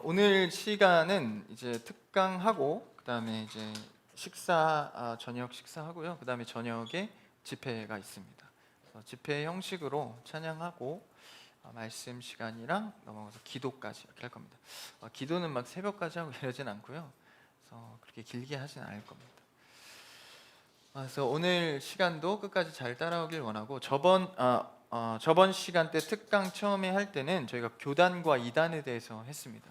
오늘 시간은 이제 특강하고 그다음에 이제 저녁 식사하고요. 그다음에 저녁에 집회가 있습니다. 그래서 집회 형식으로 찬양하고 말씀 시간이랑 넘어가서 기도까지 이렇게 할 겁니다. 기도는 막 새벽까지 하고 이러진 않고요. 그래서 그렇게 길게 하진 않을 겁니다. 그래서 오늘 시간도 끝까지 잘 따라오길 원하고 저번 시간 때 특강 처음에 할 때는 저희가 교단과 이단에 대해서 했습니다.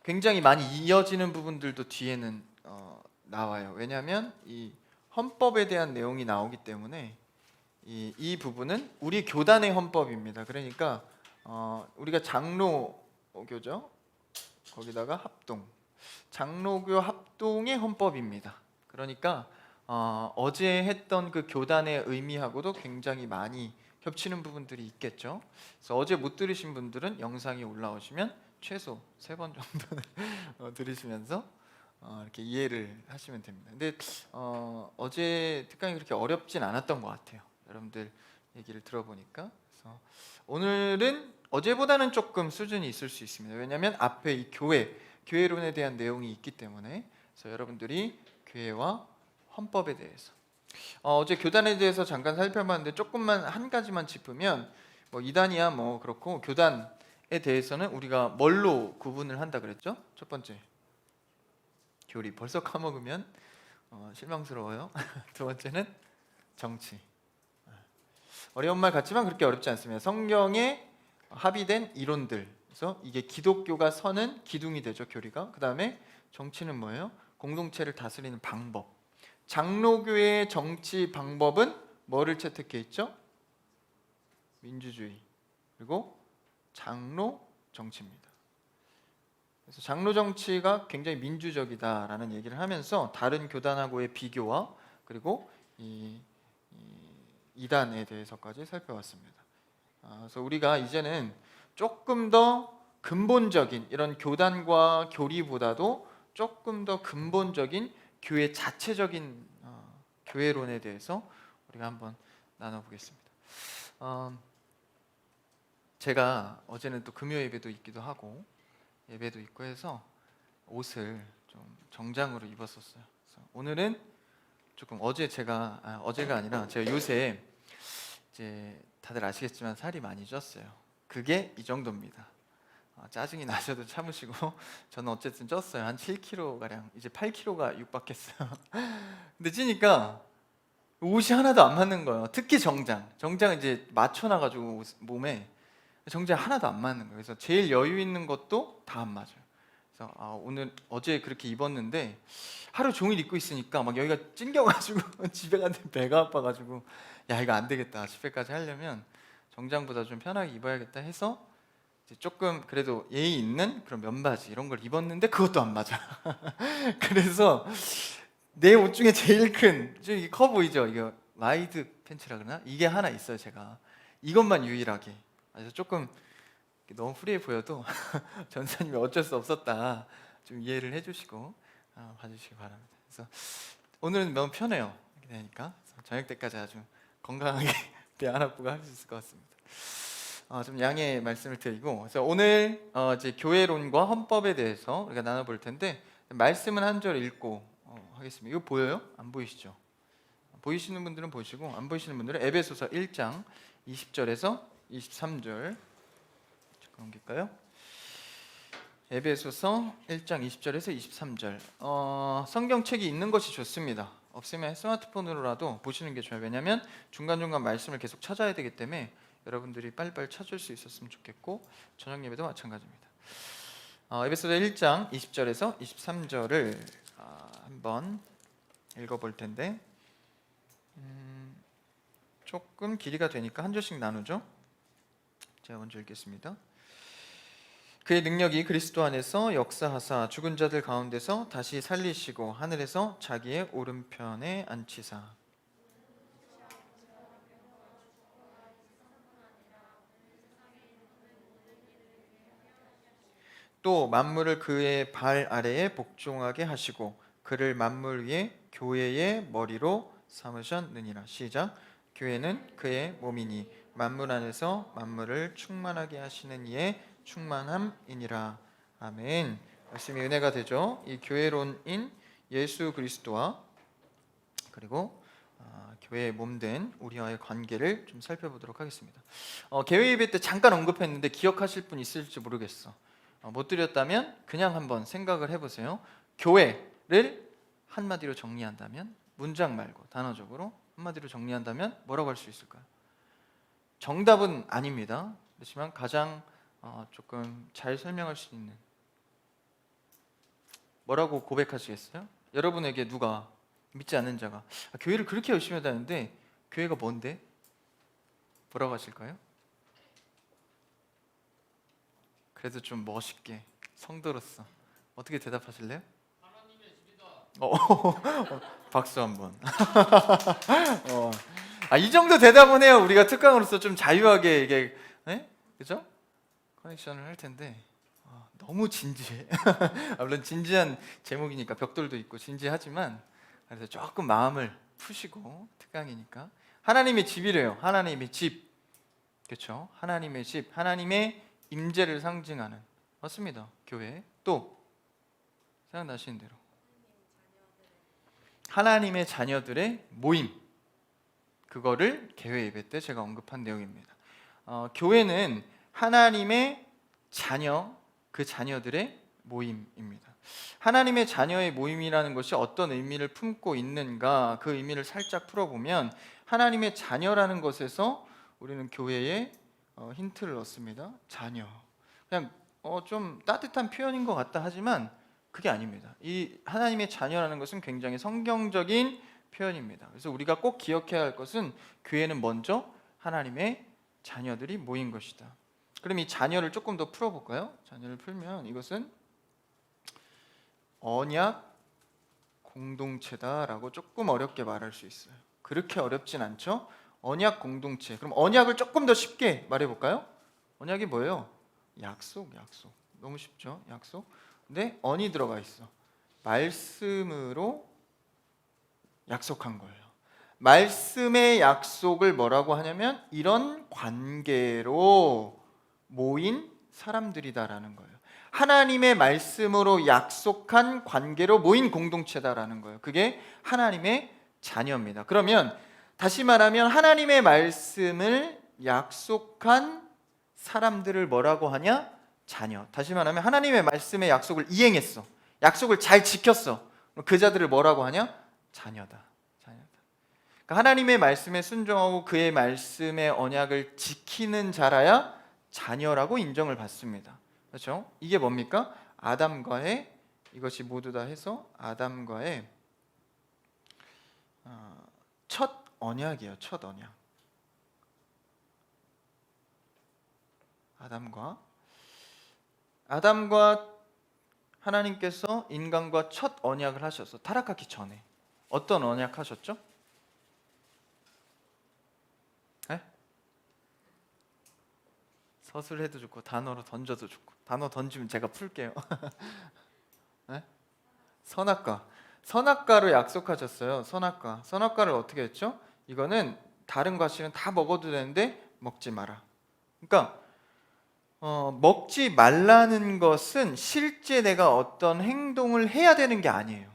굉장히 많이 이어지는 부분들도 뒤에는 나와요. 왜냐하면 이 헌법에 대한 내용이 나오기 때문에 이 부분은 우리 교단의 헌법입니다. 그러니까 우리가 장로교죠. 거기다가 합동, 장로교 합동의 헌법입니다. 그러니까 어제 했던 그 교단의 의미하고도 굉장히 많이 겹치는 부분들이 있겠죠. 그래서 어제 못 들으신 분들은 영상이 올라오시면 최소 3번 정도는 들으시면서 이렇게 이해를 하시면 됩니다. 근데 어제 특강이 그렇게 어렵진 않았던 것 같아요. 여러분들 얘기를 들어보니까. 그래서 오늘은 어제보다는 조금 수준이 있을 수 있습니다. 왜냐하면 앞에 이 교회론에 대한 내용이 있기 때문에. 그래서 여러분들이 교회와 헌법에 대해서 어제 교단에 대해서 잠깐 살펴봤는데 조금만 한 가지만 짚으면 뭐 이단이야 뭐 그렇고, 교단에 대해서는 우리가 뭘로 구분을 한다 그랬죠? 첫 번째 교리. 벌써 까먹으면 실망스러워요. 두 번째는 정치. 어려운 말 같지만 그렇게 어렵지 않습니다. 성경에 합의된 이론들. 그래서 이게 기독교가 서는 기둥이 되죠, 교리가. 그 다음에 정치는 뭐예요? 공동체를 다스리는 방법. 장로교의 정치 방법은 뭐를 채택해 있죠? 민주주의. 그리고 장로 정치입니다. 그래서 장로 정치가 굉장히 민주적이다라는 얘기를 하면서 다른 교단하고의 비교와 그리고 이단에 대해서까지 살펴봤습니다. 그래서 우리가 이제는 조금 더 근본적인 이런 교단과 교리보다도 조금 더 근본적인 교회 자체적인 교회론에 대해서 우리가 한번 나눠보겠습니다. 제가 어제는 또 금요 예배도 있기도 하고 예배도 있고 해서 옷을 좀 정장으로 입었었어요. 그래서 오늘은 조금 어제가 아니라 제가 요새 이제 다들 아시겠지만 살이 많이 쪘어요. 그게 이 정도입니다. 짜증이 나셔도 참으시고 저는 어쨌든 쪘어요. 한 7kg 가량. 이제 8kg가 육박했어요. 근데 찌니까 옷이 하나도 안 맞는 거예요. 특히 정장은 이제 맞춰놔가지고 몸에 정장 하나도 안 맞는 거예요. 그래서 제일 여유 있는 것도 다 안 맞아요. 그래서 어제 그렇게 입었는데 하루 종일 입고 있으니까 막 여기가 찡겨가지고 집에 갔는데 배가 아파가지고 야, 이거 안 되겠다. 집회까지 하려면 정장보다 좀 편하게 입어야겠다 해서 조금 그래도 예의 있는 그런 면바지 이런 걸 입었는데 그것도 안 맞아. 그래서 내 옷 중에 제일 큰, 이 커 보이죠? 이거 와이드 팬츠라 그러나? 이게 하나 있어요. 제가 이것만 유일하게. 그래서 조금 너무 프리해 보여도 전사님이 어쩔 수 없었다 좀 이해를 해주시고 봐주시기 바랍니다. 그래서 오늘은 너무 편해요. 이렇게 되니까 저녁 때까지 아주 건강하게 배 안 아프고 할 수 있을 것 같습니다. 좀 양해의 말씀을 드리고, 그래서 오늘 이제 교회론과 헌법에 대해서 우리가 나눠볼 텐데, 말씀은 한 절 읽고 하겠습니다. 이거 보여요? 안 보이시죠? 보이시는 분들은 보시고 안 보이시는 분들은 에베소서 1장 20절에서 23절 잠깐 옮길까요? 에베소서 1장 20절에서 23절. 성경책이 있는 것이 좋습니다. 없으면 스마트폰으로라도 보시는 게 좋아요. 왜냐하면 중간중간 말씀을 계속 찾아야 되기 때문에 여러분들이 빨리빨리 찾을 수 있었으면 좋겠고, 저녁 예배도 마찬가지입니다. 에베소서 1장 20절에서 23절을 한번 읽어볼 텐데 조금 길이가 되니까 한 절씩 나누죠. 제가 먼저 읽겠습니다. 그의 능력이 그리스도 안에서 역사하사 죽은 자들 가운데서 다시 살리시고 하늘에서 자기의 오른편에 앉히사 또 만물을 그의 발 아래에 복종하게 하시고 그를 만물 위에 교회의 머리로 삼으셨느니라. 시작. 교회는 그의 몸이니 만물 안에서 만물을 충만하게 하시는 이의 충만함이니라. 아멘. 말씀이 은혜가 되죠. 이 교회론인 예수 그리스도와 그리고 교회의 몸된 우리와의 관계를 좀 살펴보도록 하겠습니다. 개회 예배 때 잠깐 언급했는데 기억하실 분 있을지 모르겠어. 못 드렸다면 그냥 한번 생각을 해보세요. 교회를 한마디로 정리한다면, 문장 말고 단어적으로 한마디로 정리한다면 뭐라고 할 수 있을까요? 정답은 아닙니다. 그렇지만 가장 조금 잘 설명할 수 있는, 뭐라고 고백하시겠어요? 여러분에게 누가, 믿지 않는 자가 교회를 그렇게 열심히 다니는데 교회가 뭔데? 뭐라고 하실까요? 그래도 좀 멋있게 성도로서 어떻게 대답하실래요? 하나님의 집이다. 박수 한번. 이 정도 대답은 해요. 우리가 특강으로서 좀 자유하게 이게, 그죠? 커넥션을 할 텐데 너무 진지해. 물론 진지한 제목이니까 벽돌도 있고 진지하지만, 그래서 조금 마음을 푸시고, 특강이니까. 하나님의 집이래요. 하나님의 집, 그렇죠? 하나님의 집, 하나님의 임재를 상징하는, 맞습니다. 교회. 또 생각나시는 대로 하나님의 자녀들의 모임, 그거를 개회 예배 때 제가 언급한 내용입니다. 교회는 하나님의 자녀, 그 자녀들의 모임입니다. 하나님의 자녀의 모임이라는 것이 어떤 의미를 품고 있는가, 그 의미를 살짝 풀어보면, 하나님의 자녀라는 것에서 우리는 교회에 힌트를 얻습니다. 자녀, 그냥 좀 따뜻한 표현인 것 같다 하지만 그게 아닙니다. 이 하나님의 자녀라는 것은 굉장히 성경적인 표현입니다. 그래서 우리가 꼭 기억해야 할 것은, 교회는 먼저 하나님의 자녀들이 모인 것이다. 그럼 이 자녀를 조금 더 풀어볼까요? 자녀를 풀면 이것은 언약 공동체다라고 조금 어렵게 말할 수 있어요. 그렇게 어렵진 않죠? 언약 공동체. 그럼 언약을 조금 더 쉽게 말해볼까요? 언약이 뭐예요? 약속. 너무 쉽죠? 약속. 근데 언이 들어가 있어. 말씀으로 약속한 거예요. 말씀의 약속을 뭐라고 하냐면 이런 관계로 모인 사람들이다라는 거예요. 하나님의 말씀으로 약속한 관계로 모인 공동체다라는 거예요. 그게 하나님의 자녀입니다. 그러면 다시 말하면 하나님의 말씀을 약속한 사람들을 뭐라고 하냐? 자녀. 다시 말하면 하나님의 말씀의 약속을 이행했어. 약속을 잘 지켰어. 그 자들을 뭐라고 하냐? 자녀다. 그러니까 하나님의 말씀에 순종하고 그의 말씀의 언약을 지키는 자라야 자녀라고 인정을 받습니다. 그렇죠? 이게 뭡니까? 아담과의, 이것이 모두 다 해서 아담과의 첫 언약이에요. 첫 언약. 아담과 하나님께서 인간과 첫 언약을 하셔서, 타락하기 전에 어떤 언약 하셨죠? 서술해도 좋고 단어로 던져도 좋고. 단어 던지면 제가 풀게요. 선악과로 약속하셨어요. 선악과를 어떻게 했죠? 이거는 다른 과실은 다 먹어도 되는데 먹지 마라. 그러니까 먹지 말라는 것은 실제 내가 어떤 행동을 해야 되는 게 아니에요.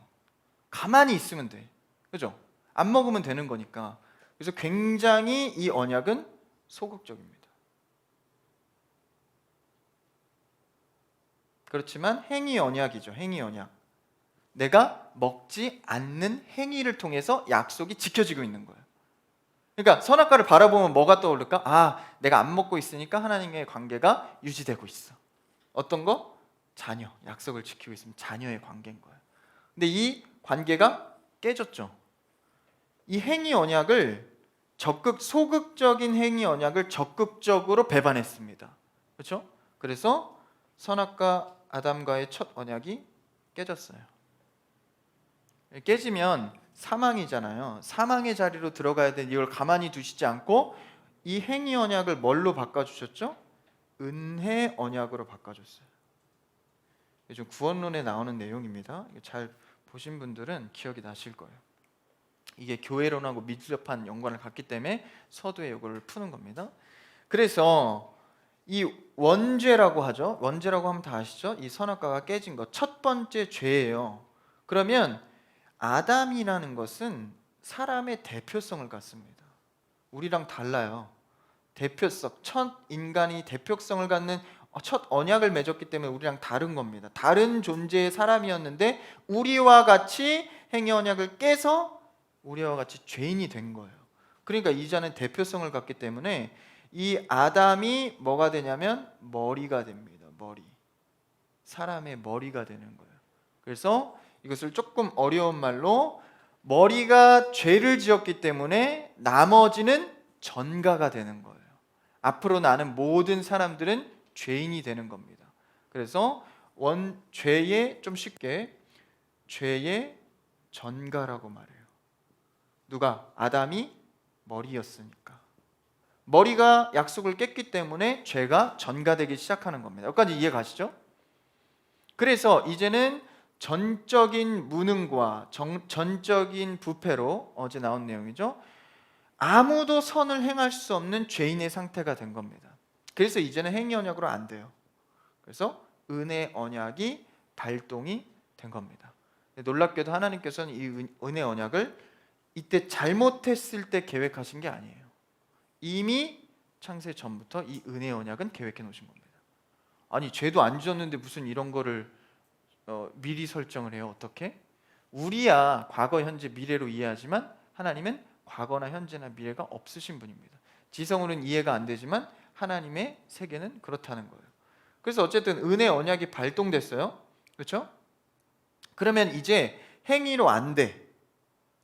가만히 있으면 돼. 그죠? 안 먹으면 되는 거니까. 그래서 굉장히 이 언약은 소극적입니다. 그렇지만 행위 언약이죠. 행위 언약. 내가 먹지 않는 행위를 통해서 약속이 지켜지고 있는 거예요. 그러니까 선악과를 바라보면 뭐가 떠오를까? 내가 안 먹고 있으니까 하나님과의 관계가 유지되고 있어. 어떤 거? 자녀. 약속을 지키고 있으면 자녀의 관계인 거예요. 근데 이 관계가 깨졌죠. 이 행위 언약을 소극적인 행위 언약을 적극적으로 배반했습니다. 그렇죠? 그래서 선악과 아담과의 첫 언약이 깨졌어요. 깨지면 사망이잖아요. 사망의 자리로 들어가야 되는 이걸 가만히 두시지 않고 이 행위 언약을 뭘로 바꿔주셨죠? 은혜 언약으로 바꿔줬어요. 요즘 구원론에 나오는 내용입니다. 잘 보신 분들은 기억이 나실 거예요. 이게 교회론하고 밀접한 연관을 갖기 때문에 서두에 이걸 푸는 겁니다. 그래서 이 원죄라고 하죠. 원죄라고 하면 다 아시죠? 이 선악과가 깨진 것, 첫 번째 죄예요. 그러면 아담이라는 것은 사람의 대표성을 갖습니다. 우리랑 달라요. 대표성, 첫 인간이 대표성을 갖는 첫 언약을 맺었기 때문에 우리랑 다른 겁니다. 다른 존재의 사람이었는데 우리와 같이 행위 언약을 깨서 우리와 같이 죄인이 된 거예요. 그러니까 이자는 대표성을 갖기 때문에 이 아담이 뭐가 되냐면 머리가 됩니다. 머리. 사람의 머리가 되는 거예요. 그래서 이것을 조금 어려운 말로 머리가 죄를 지었기 때문에 나머지는 전가가 되는 거예요. 앞으로 나는 모든 사람들은 죄인이 되는 겁니다. 그래서 죄의, 좀 쉽게 죄의 전가라고 말해요. 누가? 아담이 머리였으니까. 머리가 약속을 깼기 때문에 죄가 전가되기 시작하는 겁니다. 여기까지 이해 가시죠? 그래서 이제는 전적인 무능과 전적인 부패로, 어제 나온 내용이죠, 아무도 선을 행할 수 없는 죄인의 상태가 된 겁니다. 그래서 이제는 행위 언약으로 안 돼요. 그래서 은혜 언약이 발동이 된 겁니다. 놀랍게도 하나님께서는 이 은혜 언약을 이때 잘못했을 때 계획하신 게 아니에요. 이미 창세 전부터 이 은혜 언약은 계획해 놓으신 겁니다. 아니, 죄도 안 지었는데 무슨 이런 거를 미리 설정을 해요? 어떻게? 우리야 과거, 현재, 미래로 이해하지만 하나님은 과거나 현재나 미래가 없으신 분입니다. 지성으로는 이해가 안 되지만 하나님의 세계는 그렇다는 거예요. 그래서 어쨌든 은혜 언약이 발동됐어요. 그렇죠? 그러면 이제 행위로 안 돼.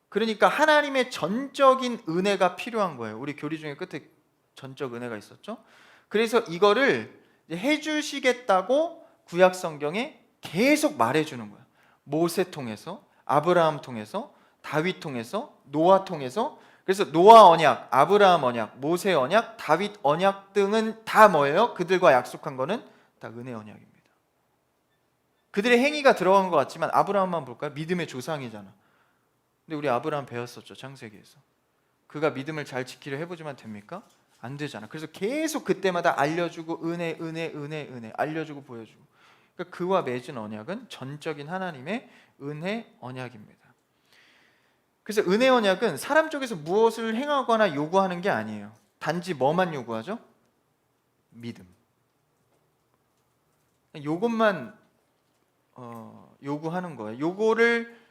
그러니까 하나님의 전적인 은혜가 필요한 거예요. 우리 교리 중에 끝에 전적 은혜가 있었죠. 그래서 이거를 해주시겠다고 구약 성경에 계속 말해주는 거예요. 모세 통해서, 아브라함 통해서, 다윗 통해서, 노아 통해서. 그래서 노아 언약, 아브라함 언약, 모세 언약, 다윗 언약 등은 다 뭐예요? 그들과 약속한 거는 다 은혜 언약입니다. 그들의 행위가 들어간 것 같지만 아브라함만 볼까요? 믿음의 조상이잖아. 근데 우리 아브라함 배웠었죠, 창세기에서. 그가 믿음을 잘 지키려 해보지만 됩니까? 안 되잖아. 그래서 계속 그때마다 알려주고 은혜 알려주고 보여주고. 그러니까 그와 맺은 언약은 전적인 하나님의 은혜 언약입니다. 그래서 은혜 언약은 사람 쪽에서 무엇을 행하거나 요구하는 게 아니에요. 단지 뭐만 요구하죠? 믿음. 요것만 요구하는 거예요. 요거를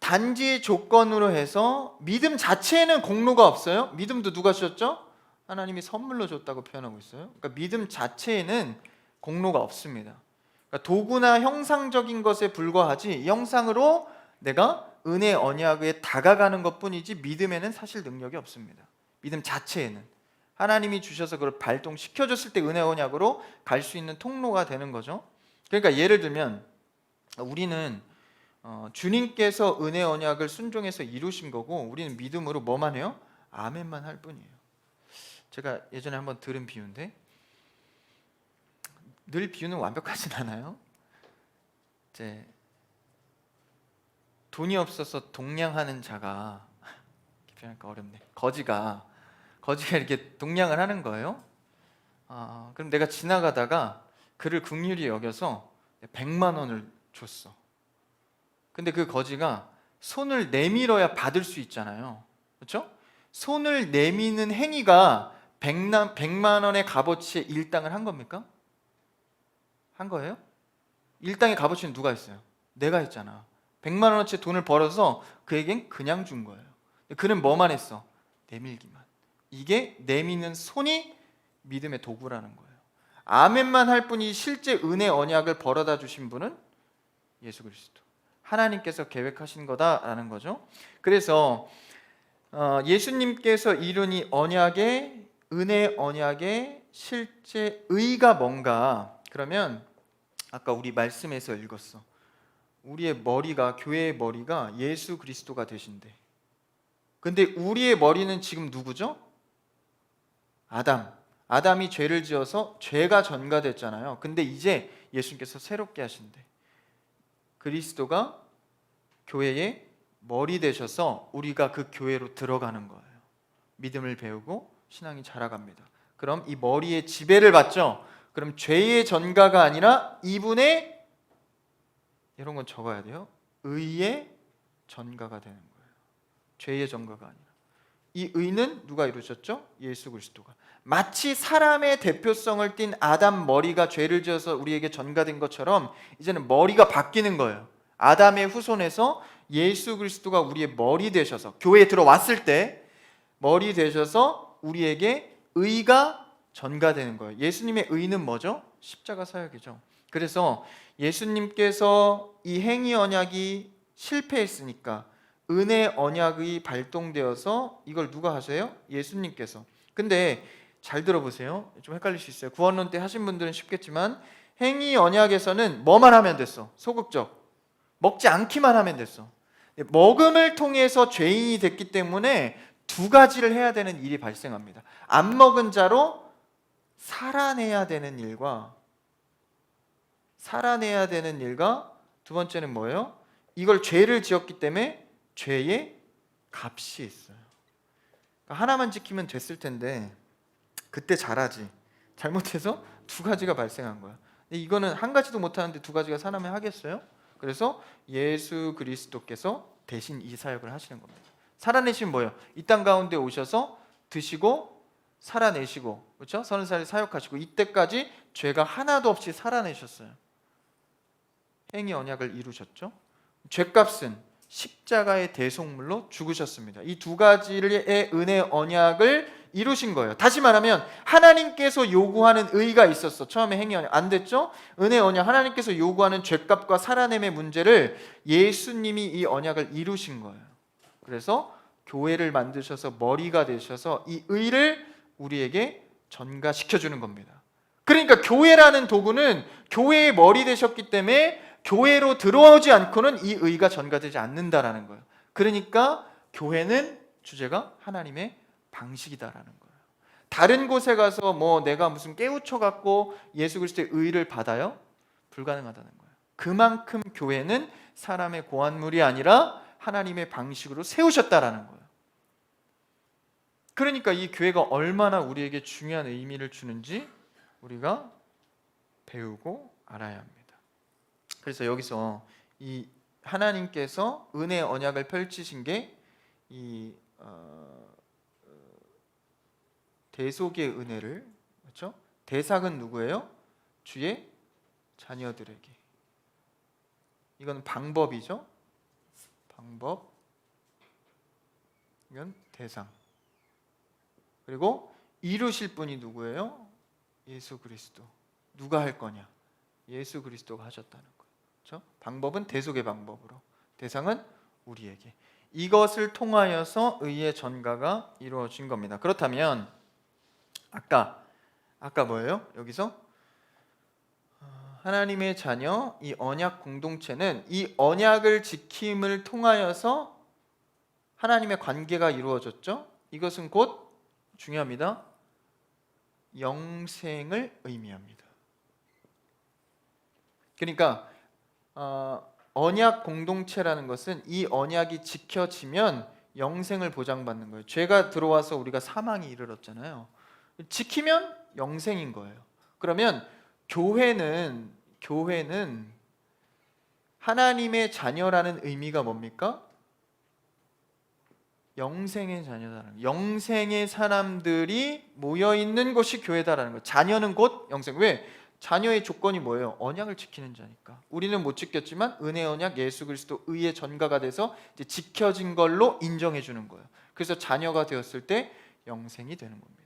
단지 조건으로 해서, 믿음 자체에는 공로가 없어요. 믿음도 누가 주셨죠? 하나님이 선물로 줬다고 표현하고 있어요. 그러니까 믿음 자체에는 공로가 없습니다. 그러니까 도구나 형상적인 것에 불과하지, 형상으로 내가 은혜 언약에 다가가는 것뿐이지 믿음에는 사실 능력이 없습니다. 믿음 자체에는 하나님이 주셔서 그걸 발동시켜줬을 때 은혜 언약으로 갈 수 있는 통로가 되는 거죠. 그러니까 예를 들면 우리는 주님께서 은혜 언약을 순종해서 이루신 거고, 우리는 믿음으로 뭐만 해요? 아멘만 할 뿐이에요. 제가 예전에 한번 들은 비유인데, 늘 비유는 완벽하진 않아요. 이제 돈이 없어서 동냥하는 자가, 표현하기가 어렵네. 거지가 이렇게 동냥을 하는 거예요. 그럼 내가 지나가다가 그를 긍휼히 여겨서 100만 원을 줬어. 근데 그 거지가 손을 내밀어야 받을 수 있잖아요. 그렇죠? 손을 내미는 행위가 100만 원의 값어치에 일당을 한 겁니까? 한 거예요? 일당의 값어치는 누가 했어요? 내가 했잖아. 100만 원어치 돈을 벌어서 그에겐 그냥 준 거예요. 그는 뭐만 했어? 내밀기만. 이게 내미는 손이 믿음의 도구라는 거예요. 아멘만 할 뿐이 실제 은혜 언약을 벌어다 주신 분은 예수 그리스도, 하나님께서 계획하신 거다라는 거죠. 그래서 예수님께서 이룬 이 언약의, 은혜 언약의 실제 의가 뭔가? 그러면 아까 우리 말씀에서 읽었어. 우리의 머리가, 교회의 머리가 예수 그리스도가 되신대. 근데 우리의 머리는 지금 누구죠? 아담이 죄를 지어서 죄가 전가됐잖아요. 근데 이제 예수님께서 새롭게 하신대. 그리스도가 교회의 머리 되셔서 우리가 그 교회로 들어가는 거예요. 믿음을 배우고 신앙이 자라갑니다. 그럼 이 머리에 지배를 받죠. 그럼 죄의 전가가 아니라 이분의, 이런 건 적어야 돼요, 의의 전가가 되는 거예요. 죄의 전가가 아니라. 이 의는 누가 이루셨죠? 예수 그리스도가. 마치 사람의 대표성을 띤 아담 머리가 죄를 지어서 우리에게 전가된 것처럼 이제는 머리가 바뀌는 거예요. 아담의 후손에서 예수 그리스도가 우리의 머리 되셔서, 교회에 들어왔을 때 머리 되셔서 우리에게 의가 전가되는 거예요. 예수님의 의는 뭐죠? 십자가 사역이죠. 그래서 예수님께서 이 행위 언약이 실패했으니까 은혜 언약이 발동되어서 이걸 누가 하세요? 예수님께서. 근데 잘 들어보세요. 좀 헷갈릴 수 있어요. 구원론 때 하신 분들은 쉽겠지만 행위 언약에서는 뭐만 하면 됐어? 소극적. 먹지 않기만 하면 됐어. 먹음을 통해서 죄인이 됐기 때문에 두 가지를 해야 되는 일이 발생합니다. 안 먹은 자로 살아내야 되는 일과 두 번째는 뭐예요? 이걸 죄를 지었기 때문에 죄의 값이 있어요. 그러니까 하나만 지키면 됐을 텐데 그때 잘하지, 잘못해서 두 가지가 발생한 거야. 근데 이거는 한 가지도 못하는데 두 가지가 사람이 하겠어요? 그래서 예수 그리스도께서 대신 이 사역을 하시는 겁니다. 살아내시면 뭐예요? 이 땅 가운데 오셔서 드시고 살아내시고, 그렇죠? 30살 사역하시고 이때까지 죄가 하나도 없이 살아내셨어요. 행위 언약을 이루셨죠. 죄값은 십자가의 대속물로 죽으셨습니다. 이 두 가지의 은혜 언약을 이루신 거예요. 다시 말하면 하나님께서 요구하는 의가 있었어. 처음에 행위 언약 안 됐죠? 은혜 언약, 하나님께서 요구하는 죄값과 살아냄의 문제를 예수님이 이 언약을 이루신 거예요. 그래서 교회를 만드셔서 머리가 되셔서 이 의를 우리에게 전가시켜주는 겁니다. 그러니까 교회라는 도구는 교회의 머리 되셨기 때문에 교회로 들어오지 않고는 이 의가 전가되지 않는다라는 거예요. 그러니까 교회는 주제가 하나님의 방식이다라는 거예요. 다른 곳에 가서 뭐 내가 무슨 깨우쳐 갖고 예수 그리스도의 의를 받아요? 불가능하다는 거예요. 그만큼 교회는 사람의 고안물이 아니라 하나님의 방식으로 세우셨다라는 거예요. 그러니까 이 교회가 얼마나 우리에게 중요한 의미를 주는지 우리가 배우고 알아야 합니다. 그래서 여기서 이 하나님께서 은혜 언약을 펼치신 게 이 대속의 은혜를, 그렇죠? 대상은 누구예요? 주의 자녀들에게. 이건 방법이죠. 방법. 이건 대상. 그리고 이루실 분이 누구예요? 예수 그리스도. 누가 할 거냐? 예수 그리스도가 하셨다는 거예요. 그렇죠? 방법은 대속의 방법으로, 대상은 우리에게. 이것을 통하여서 의의 전가가 이루어진 겁니다. 그렇다면 아까 뭐예요? 여기서 하나님의 자녀, 이 언약 공동체는 이 언약을 지킴을 통하여서 하나님의 관계가 이루어졌죠. 이것은 곧 중요합니다. 영생을 의미합니다. 그러니까 언약 공동체라는 것은 이 언약이 지켜지면 영생을 보장받는 거예요. 죄가 들어와서 우리가 사망에 이르렀잖아요. 지키면 영생인 거예요. 그러면 교회는 하나님의 자녀라는 의미가 뭡니까? 영생의 자녀다라는 거예요. 영생의 사람들이 모여있는 곳이 교회다라는 거예요. 자녀는 곧 영생. 왜? 자녀의 조건이 뭐예요? 언약을 지키는 자니까. 우리는 못 지켰지만 은혜 언약, 예수 그리스도 의의 전가가 돼서 이제 지켜진 걸로 인정해 주는 거예요. 그래서 자녀가 되었을 때 영생이 되는 겁니다.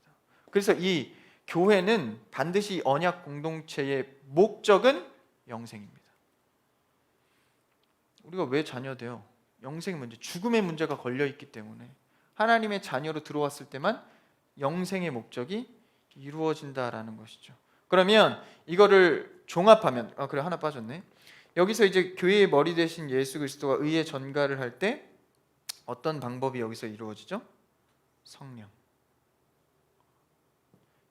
그래서 이 교회는 반드시 언약 공동체의 목적은 영생입니다. 우리가 왜 자녀 돼요? 영생 문제, 죽음의 문제가 걸려 있기 때문에 하나님의 자녀로 들어왔을 때만 영생의 목적이 이루어진다라는 것이죠. 그러면 이거를 종합하면 그래 하나 빠졌네. 여기서 이제 교회의 머리 대신 예수 그리스도가 의의 전가를 할 때 어떤 방법이 여기서 이루어지죠? 성령.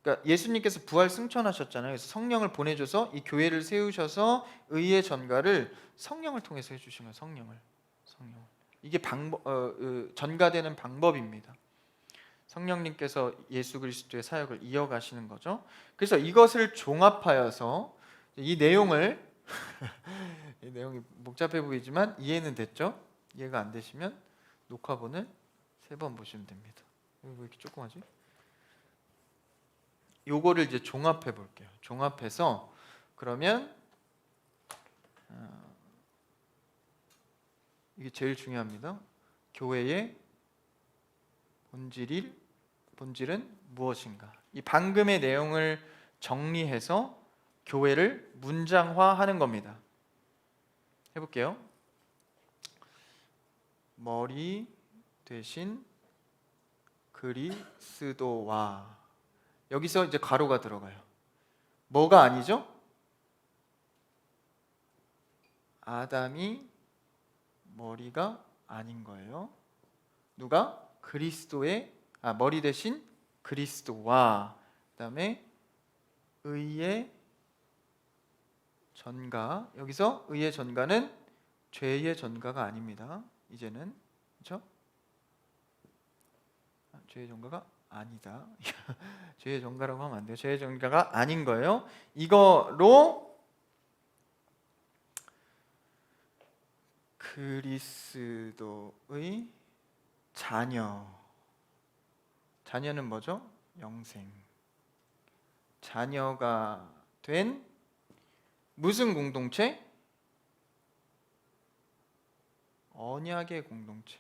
그러니까 예수님께서 부활 승천하셨잖아요. 그래서 성령을 보내줘서 이 교회를 세우셔서 의의 전가를 성령을 통해서 해주신 거예요. 성령. 이게 전가되는 방법입니다. 성령님께서 예수 그리스도의 사역을 이어가시는 거죠. 그래서 이것을 종합하여서 이 내용을 이 내용이 복잡해 보이지만 이해는 됐죠? 이해가 안 되시면 녹화본을 3번 보시면 됩니다. 왜 이렇게 조그마지? 요거를 이제 종합해 볼게요. 종합해서 그러면 이게 제일 중요합니다. 교회의 본질은 무엇인가? 이 방금의 내용을 정리해서 교회를 문장화하는 겁니다. 해볼게요. 머리 대신 그리스도와, 여기서 이제 괄호가 들어가요. 뭐가 아니죠? 아담이 머리가 아닌 거예요. 누가? 그리스도의 머리 대신 그리스도와, 그다음에 의의 전가. 여기서 의의 전가는 죄의 전가가 아닙니다. 이제는 그렇죠? 죄의 전가가 아니다. 죄의 전가라고 하면 안 돼요. 죄의 전가가 아닌 거예요. 이거로 그리스도의 자녀는 뭐죠? 영생. 자녀가 된 무슨 공동체? 언약의 공동체.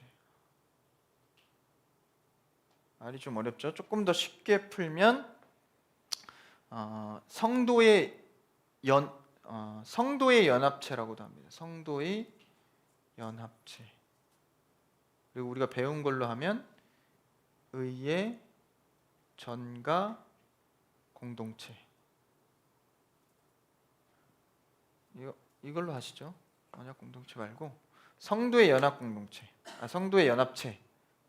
말이 좀 어렵죠? 조금 더 쉽게 풀면 성도의 연합체라고도 합니다. 성도의 연합체. 그리고 우리가 배운 걸로 하면 의의 전가 공동체. 이걸로 하시죠. 언약 공동체 말고 성도의 연합 공동체. 성도의 연합체.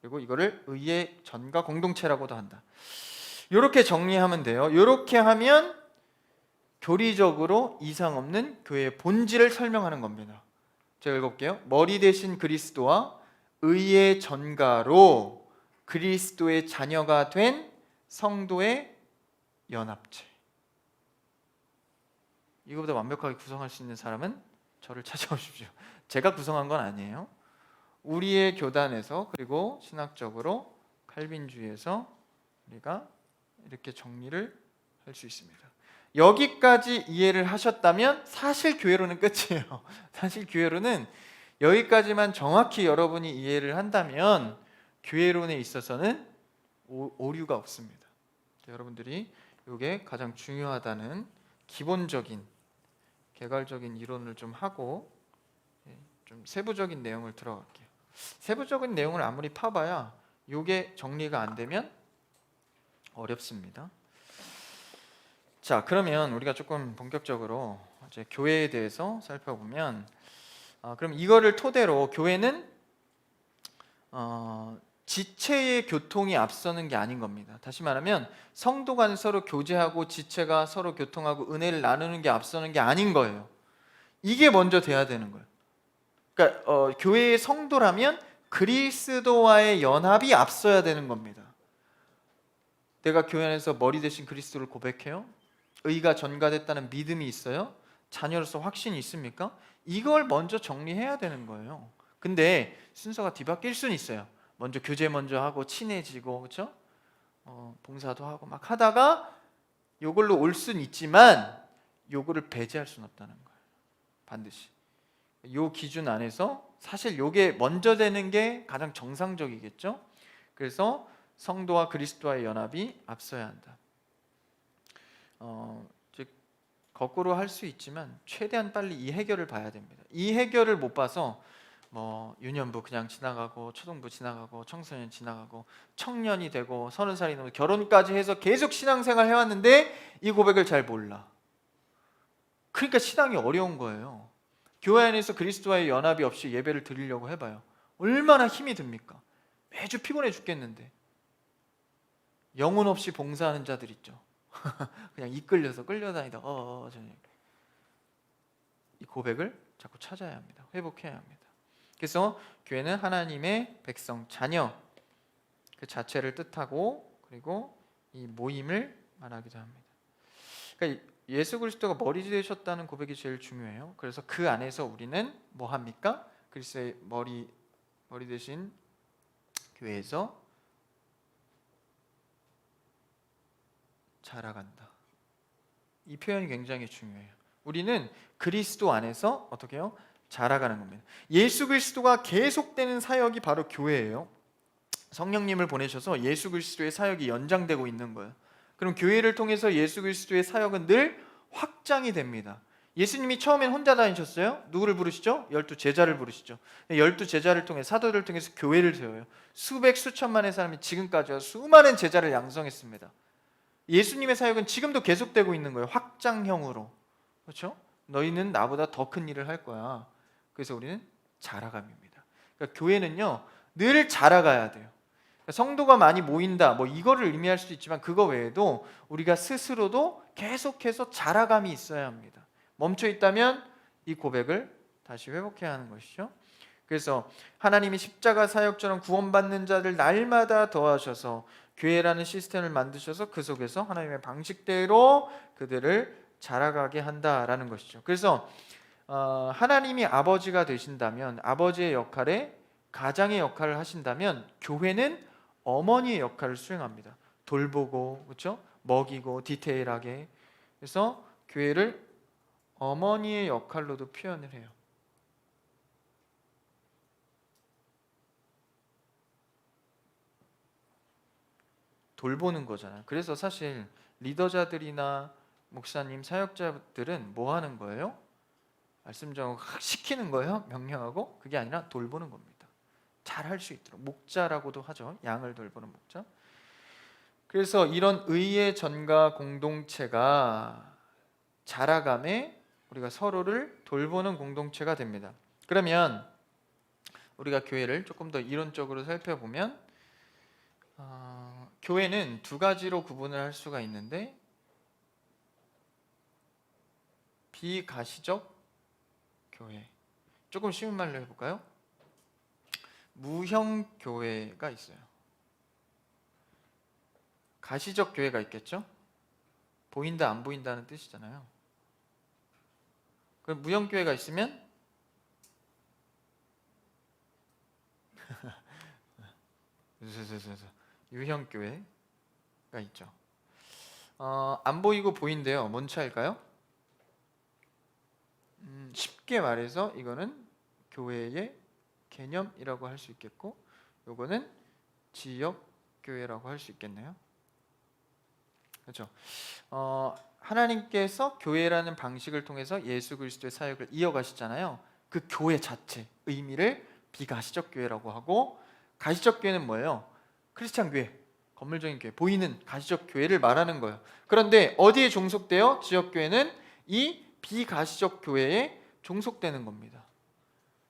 그리고 이거를 의의 전가 공동체라고도 한다. 이렇게 정리하면 돼요. 이렇게 하면 교리적으로 이상 없는 교회의 본질을 설명하는 겁니다. 제가 읽어볼게요. 머리 대신 그리스도와 의의 전가로 그리스도의 자녀가 된 성도의 연합체. 이거보다 완벽하게 구성할 수 있는 사람은 저를 찾아오십시오. 제가 구성한 건 아니에요. 우리의 교단에서, 그리고 신학적으로 칼빈주의에서 우리가 이렇게 정리를 할 수 있습니다. 여기까지 이해를 하셨다면 사실 교회론은 끝이에요. 사실 교회론은 여기까지만 정확히 여러분이 이해를 한다면 교회론에 있어서는 오류가 없습니다. 여러분들이 이게 가장 중요하다는 기본적인 개괄적인 이론을 좀 하고 좀 세부적인 내용을 들어갈게요. 세부적인 내용을 아무리 파봐야 이게 정리가 안 되면 어렵습니다. 자, 그러면 우리가 조금 본격적으로 이제 교회에 대해서 살펴보면, 그럼 이거를 토대로 교회는 지체의 교통이 앞서는 게 아닌 겁니다. 다시 말하면 성도 간 서로 교제하고 지체가 서로 교통하고 은혜를 나누는 게 앞서는 게 아닌 거예요. 이게 먼저 돼야 되는 거예요. 그러니까 교회의 성도라면 그리스도와의 연합이 앞서야 되는 겁니다. 내가 교회 안에서 머리 대신 그리스도를 고백해요? 의가 전가됐다는 믿음이 있어요? 자녀로서 확신이 있습니까? 이걸 먼저 정리해야 되는 거예요. 근데 순서가 뒤바뀔 수는 있어요. 먼저 교제 먼저 하고 친해지고, 그렇죠? 봉사도 하고 막 하다가 요걸로 올 수는 있지만 요거를 배제할 수는 없다는 거예요. 반드시 요 기준 안에서 사실 요게 먼저 되는 게 가장 정상적이겠죠. 그래서 성도와 그리스도와의 연합이 앞서야 한다. 즉 거꾸로 할 수 있지만 최대한 빨리 이 해결을 봐야 됩니다. 이 해결을 못 봐서 유년부 그냥 지나가고 초등부 지나가고 청소년 지나가고 청년이 되고 30살이 넘어 결혼까지 해서 계속 신앙생활 해왔는데 이 고백을 잘 몰라. 그러니까 신앙이 어려운 거예요. 교회 안에서 그리스도와의 연합이 없이 예배를 드리려고 해봐요. 얼마나 힘이 듭니까? 매주 피곤해 죽겠는데. 영혼 없이 봉사하는 자들 있죠. 그냥 이끌려서 끌려다니다. 이 고백을 자꾸 찾아야 합니다. 회복해야 합니다. 그래서 교회는 하나님의 백성, 자녀. 그 자체를 뜻하고 그리고 이 모임을 말하기도 합니다. 그러니까 예수 그리스도가 머리 되셨다는 고백이 제일 중요해요. 그래서 그 안에서 우리는 뭐 합니까? 그리스도의 머리 되신 교회에서 자라간다. 이 표현이 굉장히 중요해요. 우리는 그리스도 안에서 어떻게 해요? 자라가는 겁니다. 예수 그리스도가 계속되는 사역이 바로 교회예요. 성령님을 보내셔서 예수 그리스도의 사역이 연장되고 있는 거예요. 그럼 교회를 통해서 예수 그리스도의 사역은 늘 확장이 됩니다. 예수님이 처음엔 혼자 다니셨어요. 누구를 부르시죠? 12제자를 부르시죠. 12제자를 통해 사도들을 통해서 교회를 세워요. 수백 수천만의 사람이 지금까지와 수많은 제자를 양성했습니다. 예수님의 사역은 지금도 계속되고 있는 거예요. 확장형으로. 그렇죠? 너희는 나보다 더 큰 일을 할 거야. 그래서 우리는 자라감입니다. 그러니까 교회는요 늘 자라가야 돼요. 그러니까 성도가 많이 모인다 뭐 이거를 의미할 수도 있지만 그거 외에도 우리가 스스로도 계속해서 자라감이 있어야 합니다. 멈춰 있다면 이 고백을 다시 회복해야 하는 것이죠. 그래서 하나님이 십자가 사역처럼 구원받는 자들 날마다 더하셔서 교회라는 시스템을 만드셔서 그 속에서 하나님의 방식대로 그들을 자라가게 한다라는 것이죠. 그래서 하나님이 아버지가 되신다면 아버지의 역할에 가장의 역할을 하신다면 교회는 어머니의 역할을 수행합니다. 돌보고 그렇죠? 먹이고 디테일하게. 그래서 교회를 어머니의 역할로도 표현을 해요. 돌보는 거잖아요. 그래서 사실 리더자들이나 목사님, 사역자들은 뭐 하는 거예요? 말씀 정하고 시키는 거예요? 명령하고? 그게 아니라 돌보는 겁니다. 잘할 수 있도록. 목자라고도 하죠. 양을 돌보는 목자. 그래서 이런 의의 전가 공동체가 자라감에 우리가 서로를 돌보는 공동체가 됩니다. 그러면 우리가 교회를 조금 더 이론적으로 살펴보면 교회는 두 가지로 구분을 할 수가 있는데 비가시적 교회, 조금 쉬운 말로 해볼까요? 무형 교회가 있어요. 가시적 교회가 있겠죠? 보인다 안 보인다는 뜻이잖아요. 그럼 무형 교회가 있으면 유형 교회가 있죠. 안 보이고 보인대요. 뭔 차일까요? 쉽게 말해서 이거는 교회의 개념이라고 할 수 있겠고, 요거는 지역 교회라고 할 수 있겠네요. 그렇죠? 하나님께서 교회라는 방식을 통해서 예수 그리스도의 사역을 이어가시잖아요. 그 교회 자체 의미를 비가시적 교회라고 하고, 가시적 교회는 뭐예요? 크리스찬 교회, 건물적인 교회, 보이는 가시적 교회를 말하는 거예요. 그런데 어디에 종속돼요? 지역 교회는 이 비가시적 교회에 종속되는 겁니다.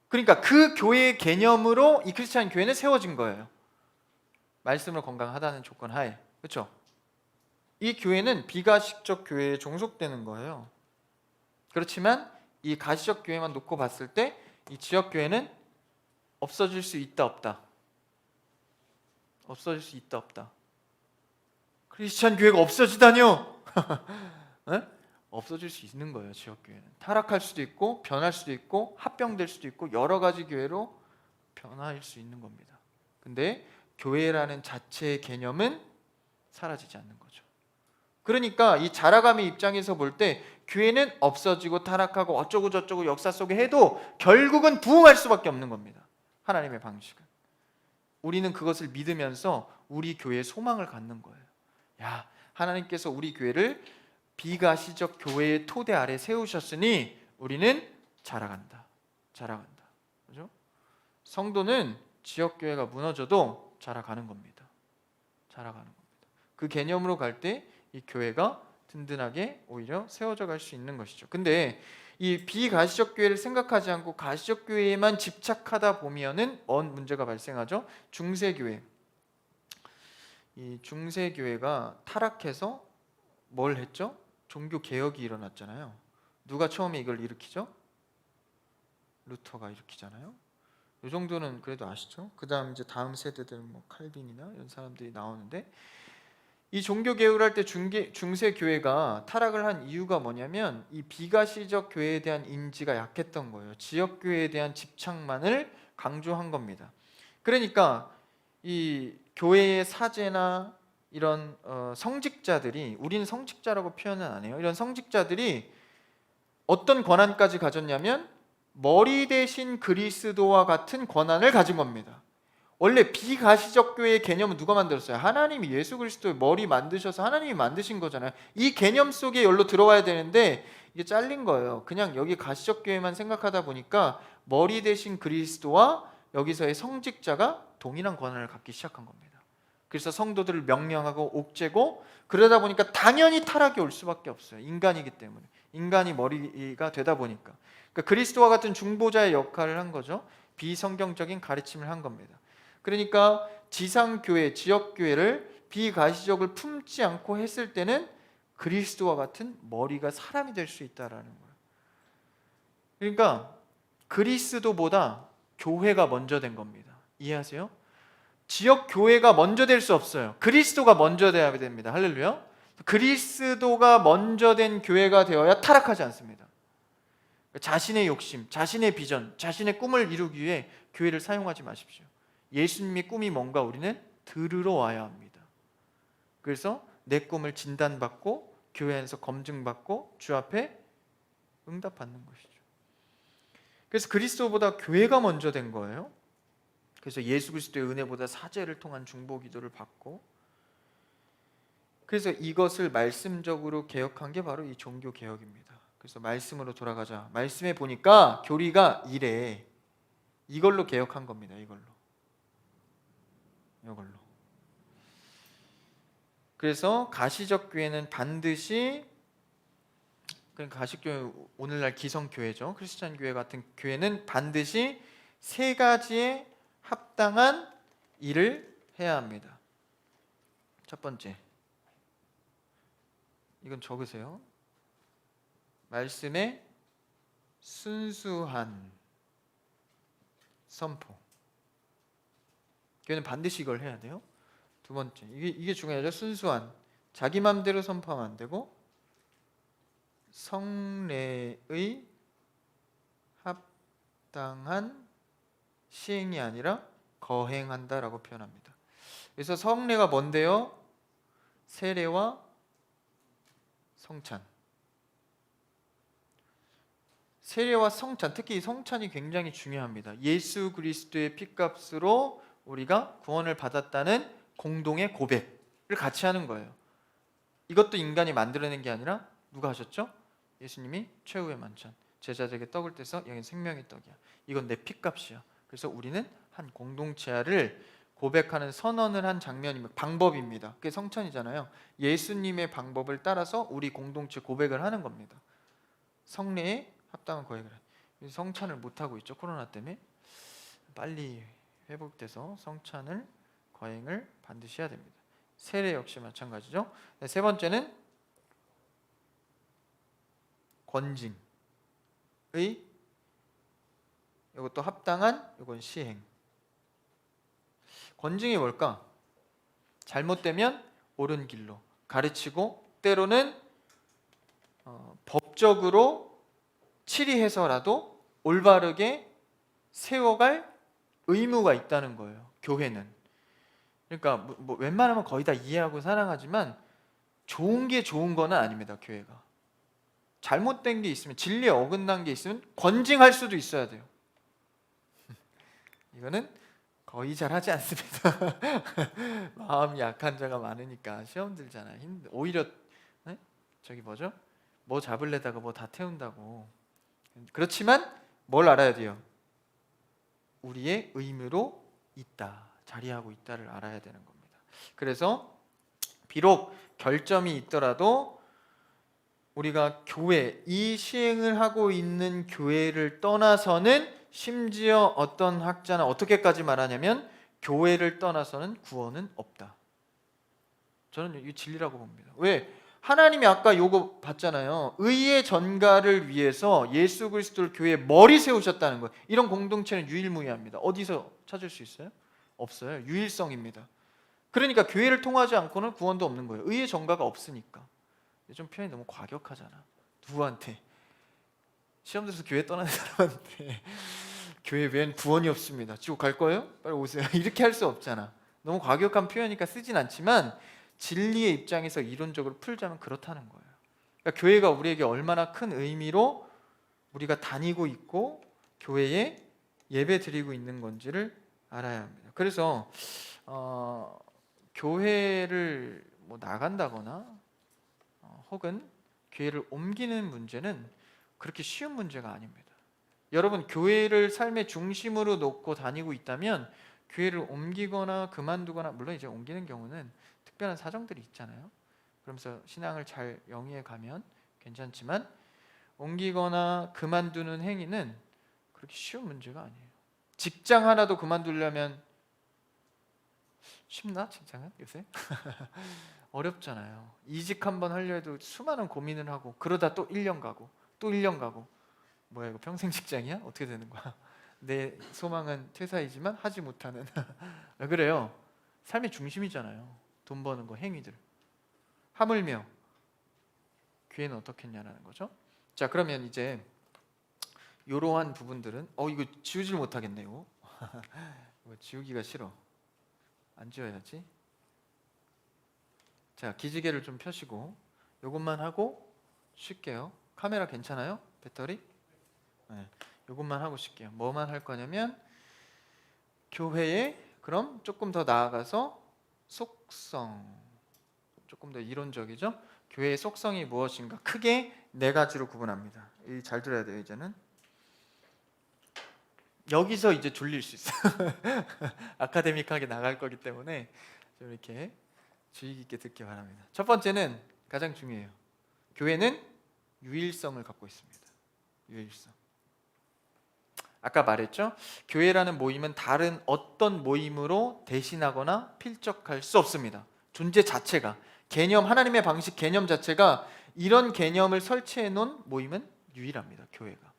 그러니까 그 교회의 개념으로 이 크리스찬 교회는 세워진 거예요. 말씀을 건강하다는 조건 하에. 그렇죠? 이 교회는 비가시적 교회에 종속되는 거예요. 그렇지만 이 가시적 교회만 놓고 봤을 때 이 지역 교회는 없어질 수 있다 없다. 없어질 수 있다 없다. 크리스찬 교회가 없어지다뇨? 네? 없어질 수 있는 거예요. 지역 교회는 타락할 수도 있고 변할 수도 있고 합병될 수도 있고 여러 가지 교회로 변할 수 있는 겁니다. 근데 교회라는 자체의 개념은 사라지지 않는 거죠. 그러니까 이 자라감의 입장에서 볼 때 교회는 없어지고 타락하고 어쩌고 저쩌고 역사 속에 해도 결국은 부흥할 수밖에 없는 겁니다. 하나님의 방식은. 우리는 그것을 믿으면서 우리 교회에 소망을 갖는 거예요. 야, 하나님께서 우리 교회를 비가시적 교회의 토대 아래 세우셨으니 우리는 자라간다. 자라간다. 그죠? 성도는 지역 교회가 무너져도 자라가는 겁니다. 자라가는 겁니다. 그 개념으로 갈 때 이 교회가 든든하게 오히려 세워져 갈 수 있는 것이죠. 근데 이 비가시적 교회를 생각하지 않고 가시적 교회에만 집착하다 보면은 문제가 발생하죠. 중세교회. 이 중세교회가 타락해서 뭘 했죠? 종교 개혁이 일어났잖아요. 누가 처음에 이걸 일으키죠? 루터가 일으키잖아요. 이 정도는 그래도 아시죠? 그다음 이제 다음 세대들은 뭐 칼빈이나 이런 사람들이 나오는데, 이 종교 개혁을 할 때 중세 교회가 타락을 한 이유가 뭐냐면 이 비가시적 교회에 대한 인지가 약했던 거예요. 지역 교회에 대한 집착만을 강조한 겁니다. 그러니까 이 교회의 사제나 이런 성직자들이, 우리는 성직자라고 표현은 안 해요. 이런 성직자들이 어떤 권한까지 가졌냐면 머리 대신 그리스도와 같은 권한을 가진 겁니다. 원래 비가시적 교회의 개념은 누가 만들었어요? 하나님이, 예수 그리스도의 머리 만드셔서 하나님이 만드신 거잖아요. 이 개념 속에 열로 들어와야 되는데 이게 잘린 거예요. 그냥 여기 가시적 교회만 생각하다 보니까 머리 대신 그리스도와 여기서의 성직자가 동일한 권한을 갖기 시작한 겁니다. 그래서 성도들을 명령하고 옥죄고, 그러다 보니까 당연히 타락이 올 수밖에 없어요. 인간이기 때문에. 인간이 머리가 되다 보니까. 그러니까 그리스도와 같은 중보자의 역할을 한 거죠. 비성경적인 가르침을 한 겁니다. 그러니까 지상교회, 지역교회를 비가시적을 품지 않고 했을 때는 그리스도와 같은 머리가 사람이 될 수 있다라는 거예요. 그러니까 그리스도보다 교회가 먼저 된 겁니다. 이해하세요? 지역 교회가 먼저 될 수 없어요. 그리스도가 먼저 돼야 됩니다. 할렐루야. 그리스도가 먼저 된 교회가 되어야 타락하지 않습니다. 자신의 욕심, 자신의 비전, 자신의 꿈을 이루기 위해 교회를 사용하지 마십시오. 예수님의 꿈이 뭔가 우리는 들으러 와야 합니다. 그래서 내 꿈을 진단받고 교회 안에서 검증받고 주 앞에 응답받는 것이죠. 그래서 그리스도보다 교회가 먼저 된 거예요. 그래서 예수 그리스도의 은혜보다 사제를 통한 중보 기도를 받고, 그래서 이것을 말씀적으로 개혁한 게 바로 이 종교 개혁입니다. 그래서 말씀으로 돌아가자. 말씀에 보니까 교리가 이래. 이걸로 개혁한 겁니다. 이걸로. 그래서 가시적 교회는 반드시, 가시교회 오늘날 기성교회죠. 크리스찬 교회 같은 교회는 반드시 세 가지의 합당한 일을 해야 합니다. 첫 번째, 이건 적으세요. 말씀의 순수한 선포. 교회는 반드시 이걸 해야 돼요. 두 번째, 이게 중요하죠. 순수한, 자기 마음대로 선포하면 안 되고 성례의 합당한 시행이 아니라 거행한다라고 표현합니다. 그래서 성례가 뭔데요? 세례와 성찬. 세례와 성찬, 특히 성찬이 굉장히 중요합니다. 예수 그리스도의 피값으로 우리가 구원을 받았다는 공동의 고백을 같이 하는 거예요. 이것도 인간이 만들어낸 게 아니라 누가 하셨죠? 예수님이 최후의 만찬, 제자들에게 떡을 떼서 여긴 생명의 떡이야. 이건 내 피값이야. 그래서 우리는 한 공동체를 고백하는, 선언을 한 장면입니다. 방법입니다. 그게 성찬이잖아요. 예수님의 방법을 따라서 우리 공동체 고백을 하는 겁니다. 성례에 합당한 거행을. 성찬을 못 하고 있죠. 코로나 때문에. 빨리 회복돼서 성찬을, 거행을 반드시 해야 됩니다. 세례 역시 마찬가지죠. 세 번째는 권징의, 이것도 합당한, 이건 시행. 권징이 뭘까? 잘못되면 옳은 길로 가르치고, 때로는 법적으로 치리해서라도 올바르게 세워갈 의무가 있다는 거예요. 교회는. 그러니까 뭐 웬만하면 거의 다 이해하고 사랑하지만 좋은 게 좋은 거는 아닙니다. 교회가 잘못된 게 있으면, 진리에 어긋난 게 있으면 권징할 수도 있어야 돼요. 이거는 거의 잘 하지 않습니다. 마음이 약한 자가 많으니까 시험 들잖아요. 오히려 저기 뭐죠? 뭐 잡으려다가 뭐 다 태운다고. 그렇지만 뭘 알아야 돼요? 우리의 의무로 있다, 자리하고 있다를 알아야 되는 겁니다. 그래서 비록 결점이 있더라도 우리가 교회, 이 시행을 하고 있는 교회를 떠나서는, 심지어 어떤 학자는 어떻게까지 말하냐면 교회를 떠나서는 구원은 없다. 저는 이 진리라고 봅니다. 왜? 하나님이 아까 요거 봤잖아요. 의의 전가를 위해서 예수 그리스도를 교회에 머리 세우셨다는 거예요. 이런 공동체는 유일무이합니다. 어디서 찾을 수 있어요? 없어요. 유일성입니다. 그러니까 교회를 통하지 않고는 구원도 없는 거예요. 의의 전가가 없으니까. 좀 표현이 너무 과격하잖아. 누구한테? 시험 들어서 교회 떠나는 사람한테 교회 외엔 구원이 없습니다. 지옥 갈 거예요? 빨리 오세요. 이렇게 할 수 없잖아. 너무 과격한 표현이니까 쓰진 않지만 진리의 입장에서 이론적으로 풀자면 그렇다는 거예요. 그러니까 교회가 우리에게 얼마나 큰 의미로 우리가 다니고 있고 교회에 예배 드리고 있는 건지를 알아야 합니다. 그래서 교회를 뭐 나간다거나 혹은 교회를 옮기는 문제는 그렇게 쉬운 문제가 아닙니다. 여러분, 교회를 삶의 중심으로 놓고 다니고 있다면 교회를 옮기거나 그만두거나, 물론 이제 옮기는 경우는 특별한 사정들이 있잖아요. 그러면서 신앙을 잘 영위해 가면 괜찮지만 옮기거나 그만두는 행위는 그렇게 쉬운 문제가 아니에요. 직장 하나도 그만두려면 쉽나? 직장은 요새? 어렵잖아요. 이직 한번 하려 해도 수많은 고민을 하고 그러다 또 1년 가고 또 1년 가고, 뭐야 이거 평생 직장이야? 어떻게 되는 거야? 내 소망은 퇴사이지만 하지 못하는 왜 그래요? 삶의 중심이잖아요. 돈 버는 거, 행위들. 하물며 교회는 어떻겠냐라는 거죠. 자, 그러면 이제 이러한 부분들은 이거 지우질 못하겠네요. 이거 지우기가 싫어. 안 지워야지. 자, 기지개를 좀 펴시고 이것만 하고 쉴게요. 카메라 괜찮아요? 배터리? 네, 이것만 하고 쉴게요. 뭐만 할 거냐면 교회에 그럼 조금 더 나아가서 속성, 조금 더 이론적이죠? 교회의 속성이 무엇인가 크게 네 가지로 구분합니다. 잘 들어야 돼요. 이제는 여기서 이제 졸릴 수 있어요. 아카데믹하게 나갈 거기 때문에 좀 이렇게 주의 깊게 듣기 바랍니다. 첫 번째는 가장 중요해요. 교회는 유일성을 갖고 있습니다. 유일성. 아까 말했죠? 교회라는 모임은 다른 어떤 모임으로 대신하거나 필적할 수 없습니다. 존재 자체가, 개념, 하나님의 방식 개념 자체가 이런 개념을 설치해 놓은 모임은 유일합니다. 교회가.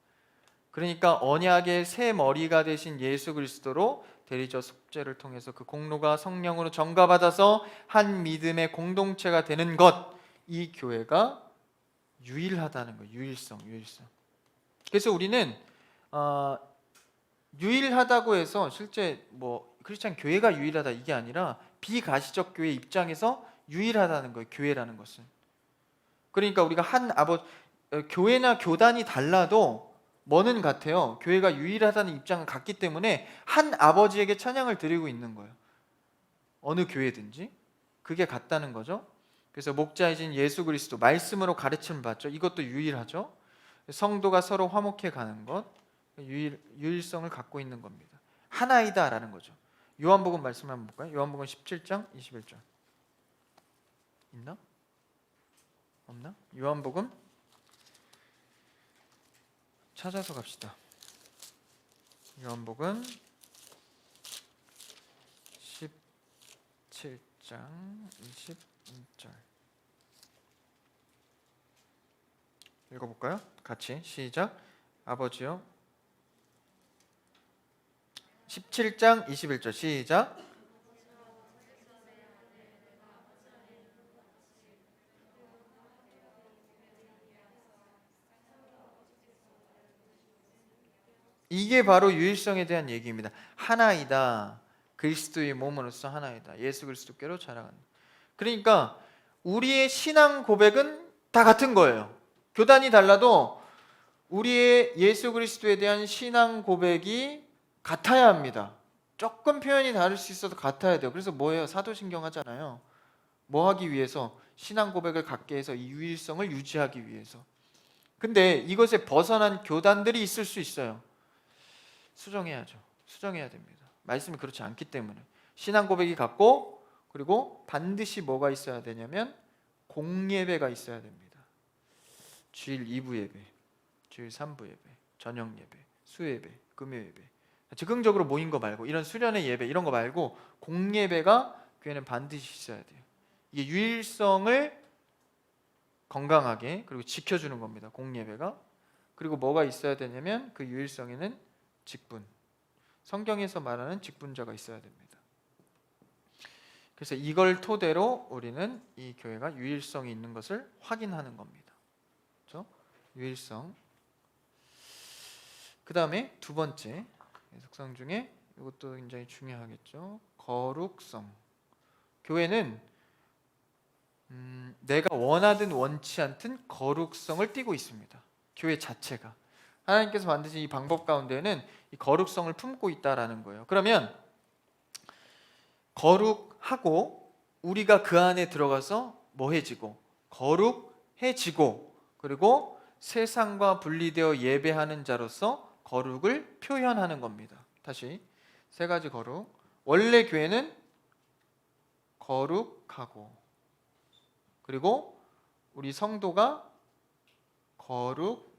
그러니까 언약의 새 머리가 되신 예수 그리스도로 대리적 속죄를 통해서 그 공로가 성령으로 전가받아서 한 믿음의 공동체가 되는 것, 이 교회가 유일하다는 거예요. 유일성. 그래서 우리는 유일하다고 해서 실제 뭐 크리스찬 교회가 유일하다 이게 아니라 비가시적 교회 입장에서 유일하다는 거예요. 교회라는 것은. 그러니까 우리가 교회나 교단이 달라도 뭐는 같아요. 교회가 유일하다는 입장을 갖기 때문에 한 아버지에게 찬양을 드리고 있는 거예요. 어느 교회든지 그게 같다는 거죠. 그래서 목자이신 예수 그리스도 말씀으로 가르침을 받죠. 이것도 유일하죠. 성도가 서로 화목해 가는 것, 유일성을 갖고 있는 겁니다. 하나이다라는 거죠. 요한복음 말씀 한번 볼까요? 요한복음 17장 21절 있나? 없나? 요한복음 찾아서 갑시다. 요한복음 17장 21절 읽어볼까요? 같이 시작. 아버지요. 17장 21절 시작. 이게 바로 유일성에 대한 얘기입니다. 하나이다. 그리스도의 몸으로서 하나이다. 예수 그리스도께로 자라간다. 그러니까 우리의 신앙 고백은 다 같은 거예요. 교단이 달라도 우리의 예수 그리스도에 대한 신앙 고백이 같아야 합니다. 조금 표현이 다를 수 있어도 같아야 돼요. 그래서 뭐예요? 사도신경 하잖아요. 뭐 하기 위해서? 신앙 고백을 갖게 해서 이 유일성을 유지하기 위해서. 근데 이것에 벗어난 교단들이 있을 수 있어요. 수정해야죠. 수정해야 됩니다. 말씀이 그렇지 않기 때문에. 신앙 고백이 같고, 그리고 반드시 뭐가 있어야 되냐면 공예배가 있어야 됩니다. 주일 2부 예배, 주일 3부 예배, 저녁 예배, 수예배, 금요 예배. 즉흥적으로 모인 거 말고, 이런 수련회 예배 이런 거 말고 공예배가 교회는 반드시 있어야 돼요. 이게 유일성을 건강하게 그리고 지켜주는 겁니다. 공예배가. 그리고 뭐가 있어야 되냐면 그 유일성에는 직분, 성경에서 말하는 직분자가 있어야 됩니다. 그래서 이걸 토대로 우리는 이 교회가 유일성이 있는 것을 확인하는 겁니다. 그렇죠? 유일성. 그 다음에 두 번째 속성 중에 이것도 굉장히 중요하겠죠. 거룩성. 교회는 내가 원하든 원치 않든 거룩성을 띠고 있습니다. 교회 자체가. 하나님께서 만드신 이 방법 가운데는 이 거룩성을 품고 있다라는 거예요. 그러면 거룩하고 우리가 그 안에 들어가서 뭐해지고 거룩해지고 그리고 세상과 분리되어 예배하는 자로서 거룩을 표현하는 겁니다. 다시 세 가지 거룩. 원래 교회는 거룩하고 그리고 우리 성도가 거룩하여지고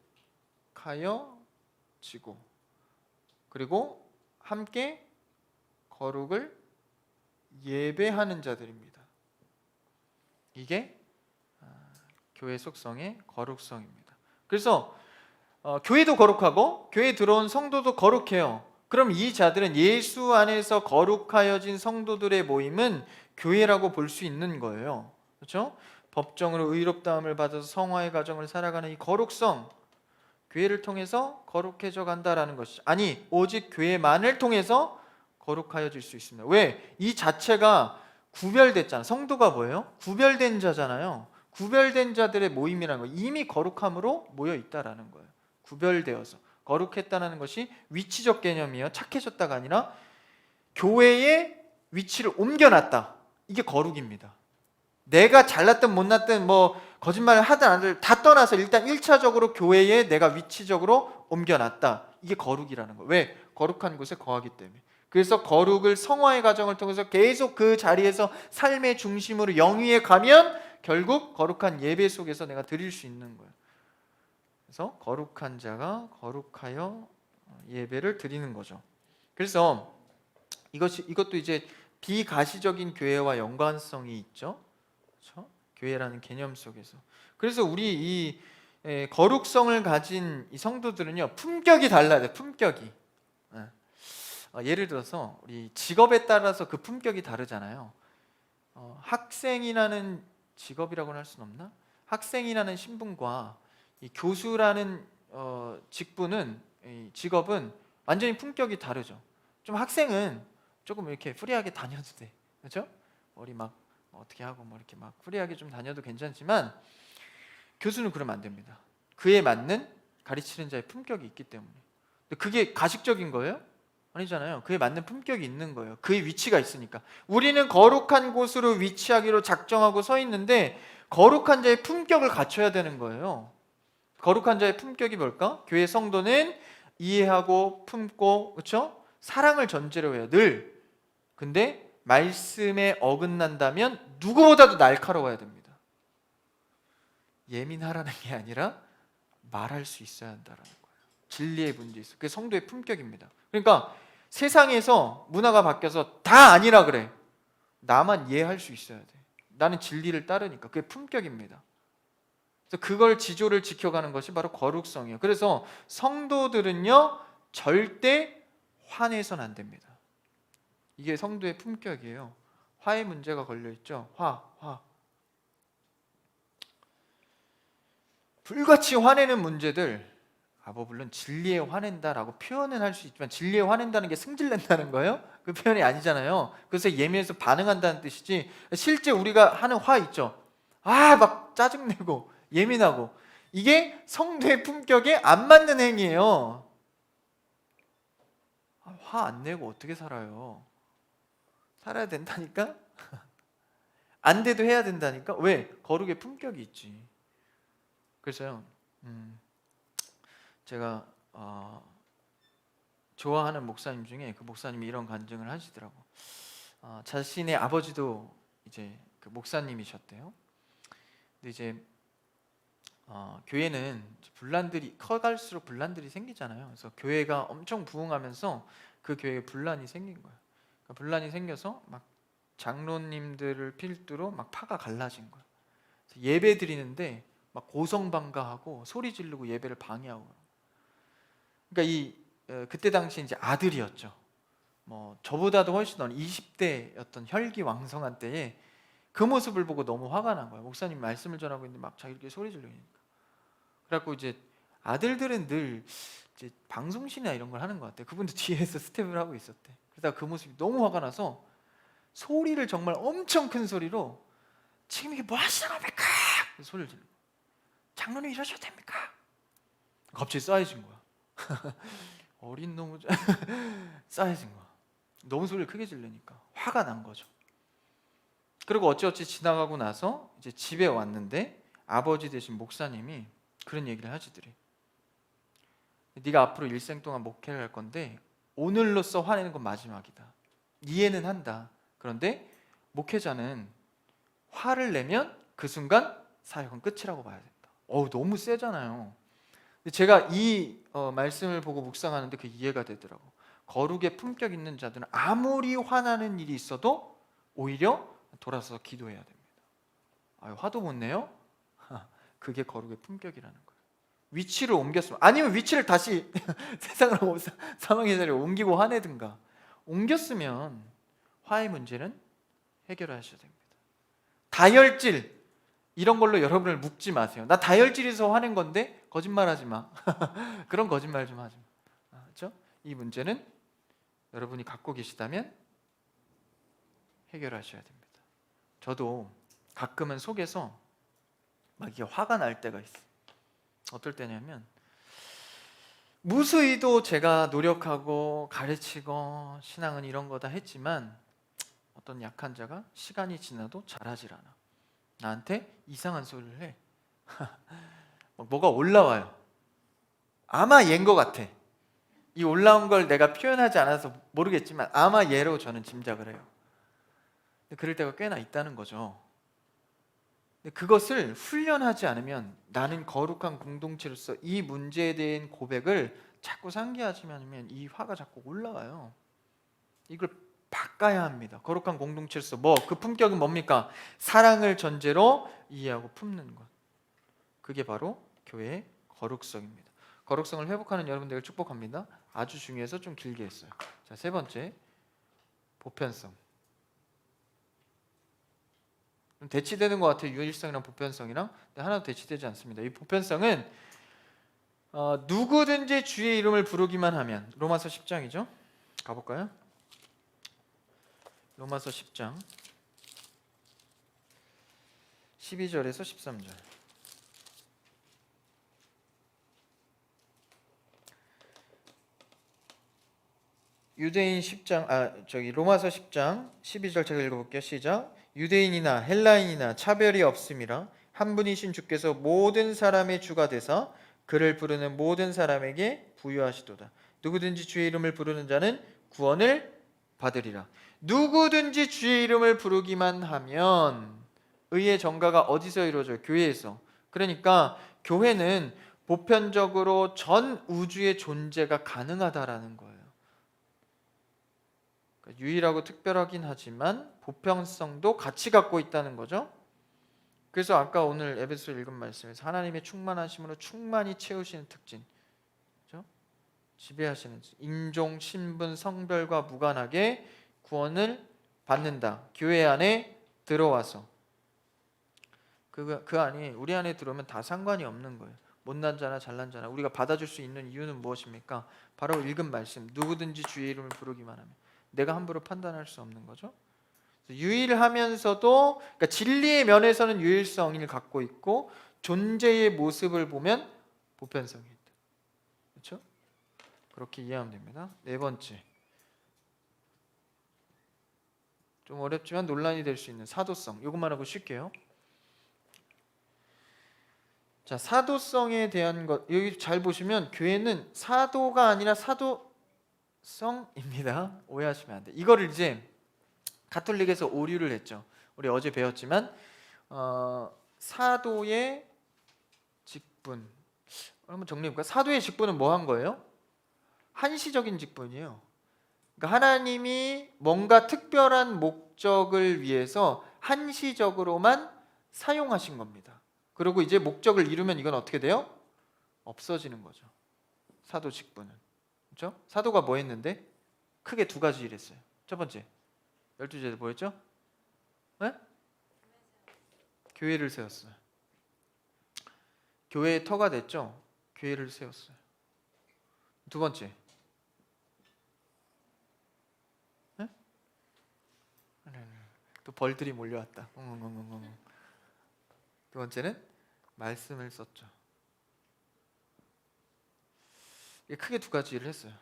그리고 함께 거룩을 예배하는 자들입니다. 이게 교회 속성의 거룩성입니다. 그래서 교회도 거룩하고 교회에 들어온 성도도 거룩해요. 그럼 이 자들은 예수 안에서 거룩하여진 성도들의 모임은 교회라고 볼 수 있는 거예요. 그렇죠? 법정으로 의롭다함을 받아서 성화의 과정을 살아가는 이 거룩성, 교회를 통해서 거룩해져 간다라는 것이 아니 오직 교회만을 통해서 거룩하여질 수 있습니다. 왜? 이 자체가 구별됐잖아. 성도가 뭐예요? 구별된 자잖아요. 구별된 자들의 모임이라는 거 이미 거룩함으로 모여 있다라는 거예요. 구별되어서 거룩했다는 것이 위치적 개념이에요. 착해졌다가 아니라 교회의 위치를 옮겨놨다. 이게 거룩입니다. 내가 잘났든 못났든 뭐 거짓말을 하든 안 하든 다 떠나서 일단 1차적으로 교회에 내가 위치적으로 옮겨놨다. 이게 거룩이라는 거예요. 왜? 거룩한 곳에 거하기 때문에. 그래서 거룩을 성화의 과정을 통해서 계속 그 자리에서 삶의 중심으로 영위에 가면 결국 거룩한 예배 속에서 내가 드릴 수 있는 거예요. 그래서 거룩한 자가 거룩하여 예배를 드리는 거죠. 그래서 이것도 이제 비가시적인 교회와 연관성이 있죠. 그렇죠? 교회라는 개념 속에서. 그래서 우리 이 거룩성을 가진 이 성도들은요 품격이 달라야 돼. 품격이. 예를 들어서 우리 직업에 따라서 그 품격이 다르잖아요. 학생이라는 직업이라고는 할 수는 없나? 학생이라는 신분과 이 교수라는 직분은 이 직업은 완전히 품격이 다르죠. 좀 학생은 조금 이렇게 프리하게 다녀도 돼, 그렇죠? 머리 막 어떻게 하고 뭐 이렇게 막 프리하게 좀 다녀도 괜찮지만 교수는 그러면 안 됩니다. 그에 맞는 가르치는 자의 품격이 있기 때문에. 근데 그게 가식적인 거예요? 아니잖아요. 그에 맞는 품격이 있는 거예요. 그의 위치가 있으니까. 우리는 거룩한 곳으로 위치하기로 작정하고 서 있는데 거룩한 자의 품격을 갖춰야 되는 거예요. 거룩한 자의 품격이 뭘까? 교회 성도는 이해하고 품고, 그렇죠? 사랑을 전제로 해요. 늘. 근데 말씀에 어긋난다면 누구보다도 날카로워야 됩니다. 예민하라는 게 아니라 말할 수 있어야 한다는 거예요. 진리의 문제 있어. 그게 성도의 품격입니다. 그러니까 세상에서 문화가 바뀌어서 다 아니라 그래. 나만 이해할 수 있어야 돼. 나는 진리를 따르니까. 그게 품격입니다. 그래서 그걸 지조를 지켜가는 것이 바로 거룩성이에요. 그래서 성도들은요 절대 화내선 안 됩니다. 이게 성도의 품격이에요. 화의 문제가 걸려있죠. 화. 불같이 화내는 문제들 물론 진리에 화낸다라고 표현은 할 수 있지만 진리에 화낸다는 게 승질낸다는 거예요? 그 표현이 아니잖아요. 그래서 예민해서 반응한다는 뜻이지 실제 우리가 하는 화 있죠. 막 짜증내고 예민하고 이게 성도의 품격에 안 맞는 행위예요. 화 안 내고 어떻게 살아요? 살아야 된다니까? 안 돼도 해야 된다니까? 왜? 거룩의 품격이 있지. 그래서요 제가 좋아하는 목사님 중에 그 목사님이 이런 간증을 하시더라고. 자신의 아버지도 이제 그 목사님이셨대요. 근데 이제 교회는 분란들이 커갈수록 분란들이 생기잖아요. 그래서 교회가 엄청 부흥하면서 그 교회에 분란이 생긴 거예요. 그러니까 분란이 생겨서 막 장로님들을 필두로 막 파가 갈라진 거예요. 예배 드리는데 막 고성방가하고 소리 지르고 예배를 방해하고. 그러니까 그때 당시 이제 아들이었죠. 뭐 저보다도 훨씬 어린 20대였던 혈기왕성한 때에 그 모습을 보고 너무 화가 난 거예요. 목사님 말씀을 전하고 있는데 막 자기들끼리 소리 지르니까. 그래갖고 이제 아들들은 늘 이제 방송신이나 이런 걸 하는 것 같아요. 그분도 뒤에서 스텝을 하고 있었대. 그러다가 그 모습이 너무 화가 나서 소리를 정말 엄청 큰 소리로 지금 이게 뭐 하시는 겁니까? 소리를 지르고 장로님 이러셔도 됩니까? 갑자기 싸해진 거야. 어린 놈을 싸해진 거야. 너무 소리를 크게 지르니까 화가 난 거죠. 그리고 어찌어찌 지나가고 나서 이제 집에 왔는데 아버지 되신 목사님이 그런 얘기를 하시더래. 네가 앞으로 일생 동안 목회를 할 건데 오늘로써 화내는 건 마지막이다. 이해는 한다. 그런데 목회자는 화를 내면 그 순간 사역은 끝이라고 봐야 된다. 너무 세잖아요. 근데 제가 이 말씀을 보고 묵상하는데 그 이해가 되더라고. 거룩의 품격 있는 자들은 아무리 화나는 일이 있어도 오히려 돌아서 기도해야 됩니다. 화도 못 내요? 그게 거룩의 품격이라는 거예요. 위치를 옮겼으면, 아니면 위치를 다시 세상으로 사망의 자리에 옮기고 화내든가. 옮겼으면 화의 문제는 해결하셔야 됩니다. 다혈질 이런 걸로 여러분을 묶지 마세요. 나 다혈질에서 화낸 건데 거짓말하지 마. 그런 거짓말 좀 하지 마. 그렇죠? 이 문제는 여러분이 갖고 계시다면 해결하셔야 됩니다. 저도 가끔은 속에서 막 이게 화가 날 때가 있어요. 어떨 때냐면 무수히도 제가 노력하고 가르치고 신앙은 이런 거다 했지만 어떤 약한 자가 시간이 지나도 잘하질 않아. 나한테 이상한 소리를 해. 뭐가 올라와요. 아마 얘인 것 같아. 이 올라온 걸 내가 표현하지 않아서 모르겠지만 아마 얘로 저는 짐작을 해요. 그럴 때가 꽤나 있다는 거죠. 그것을 훈련하지 않으면 나는 거룩한 공동체로서 이 문제에 대한 고백을 자꾸 상기하지 않으면 이 화가 자꾸 올라와요. 이걸 바꿔야 합니다. 거룩한 공동체로서 그 품격은 뭡니까? 사랑을 전제로 이해하고 품는 것. 그게 바로 교회의 거룩성입니다. 거룩성을 회복하는 여러분들을 축복합니다. 아주 중요해서 좀 길게 했어요. 자, 세 번째, 보편성. 대치되는 것 같아요. 유일성이랑 보편성이랑. 근데 하나도 대치되지 않습니다. 이 보편성은 누구든지 주의 이름을 부르기만 하면, 로마서 10장이죠. 가볼까요? 로마서 10장 12절에서 13절. 유대인 10장 로마서 10장 12절 제가 읽어볼게요. 시작. 유대인이나 헬라인이나 차별이 없음이라 한 분이신 주께서 모든 사람의 주가 되사 그를 부르는 모든 사람에게 부유하시도다. 누구든지 주의 이름을 부르는 자는 구원을 받으리라. 누구든지 주의 이름을 부르기만 하면 의의 전가가 어디서 이루어져요? 교회에서. 그러니까 교회는 보편적으로 전 우주의 존재가 가능하다라는 거예요. 그러니까 유일하고 특별하긴 하지만 보편성도 같이 갖고 있다는 거죠. 그래서 아까 오늘 에베소 읽은 말씀에서 하나님의 충만하심으로 충만히 채우시는 특징, 그렇죠? 지배하시는 인종, 신분, 성별과 무관하게 구원을 받는다. 교회 안에 들어와서 그 안이 우리 안에 들어오면 다 상관이 없는 거예요. 못난 자나 잘난 자나 우리가 받아줄 수 있는 이유는 무엇입니까? 바로 읽은 말씀, 누구든지 주의 이름을 부르기만 하면. 내가 함부로 판단할 수 없는 거죠. 유일하면서도, 그러니까 진리의 면에서는 유일성을 갖고 있고 존재의 모습을 보면 보편성이 있다. 그렇죠? 그렇게 이해하면 됩니다. 네 번째, 좀 어렵지만 논란이 될 수 있는 사도성. 이것만 하고 쉴게요. 자, 사도성에 대한 것, 여기 잘 보시면 교회는 사도가 아니라 사도성입니다. 오해하시면 안 돼. 이거를 이제 가톨릭에서 오류를 했죠. 우리 어제 배웠지만 사도의 직분, 한번 정리해볼까요? 사도의 직분은 뭐 한 거예요? 한시적인 직분이에요. 그러니까 하나님이 뭔가 특별한 목적을 위해서 한시적으로만 사용하신 겁니다. 그리고 이제 목적을 이루면 이건 어떻게 돼요? 없어지는 거죠. 사도 직분은. 그렇죠? 사도가 뭐 했는데? 크게 두 가지 일 했어요. 첫 번째, 12제자 뭐였죠? 네? 교회를 세웠어요. 교회의 터가 됐죠? 교회를 세웠어요. 두 번째, 네? 또 벌들이 몰려왔다. 두 번째는 말씀을 썼죠. 이게 크게 두 가지 일을 했어요.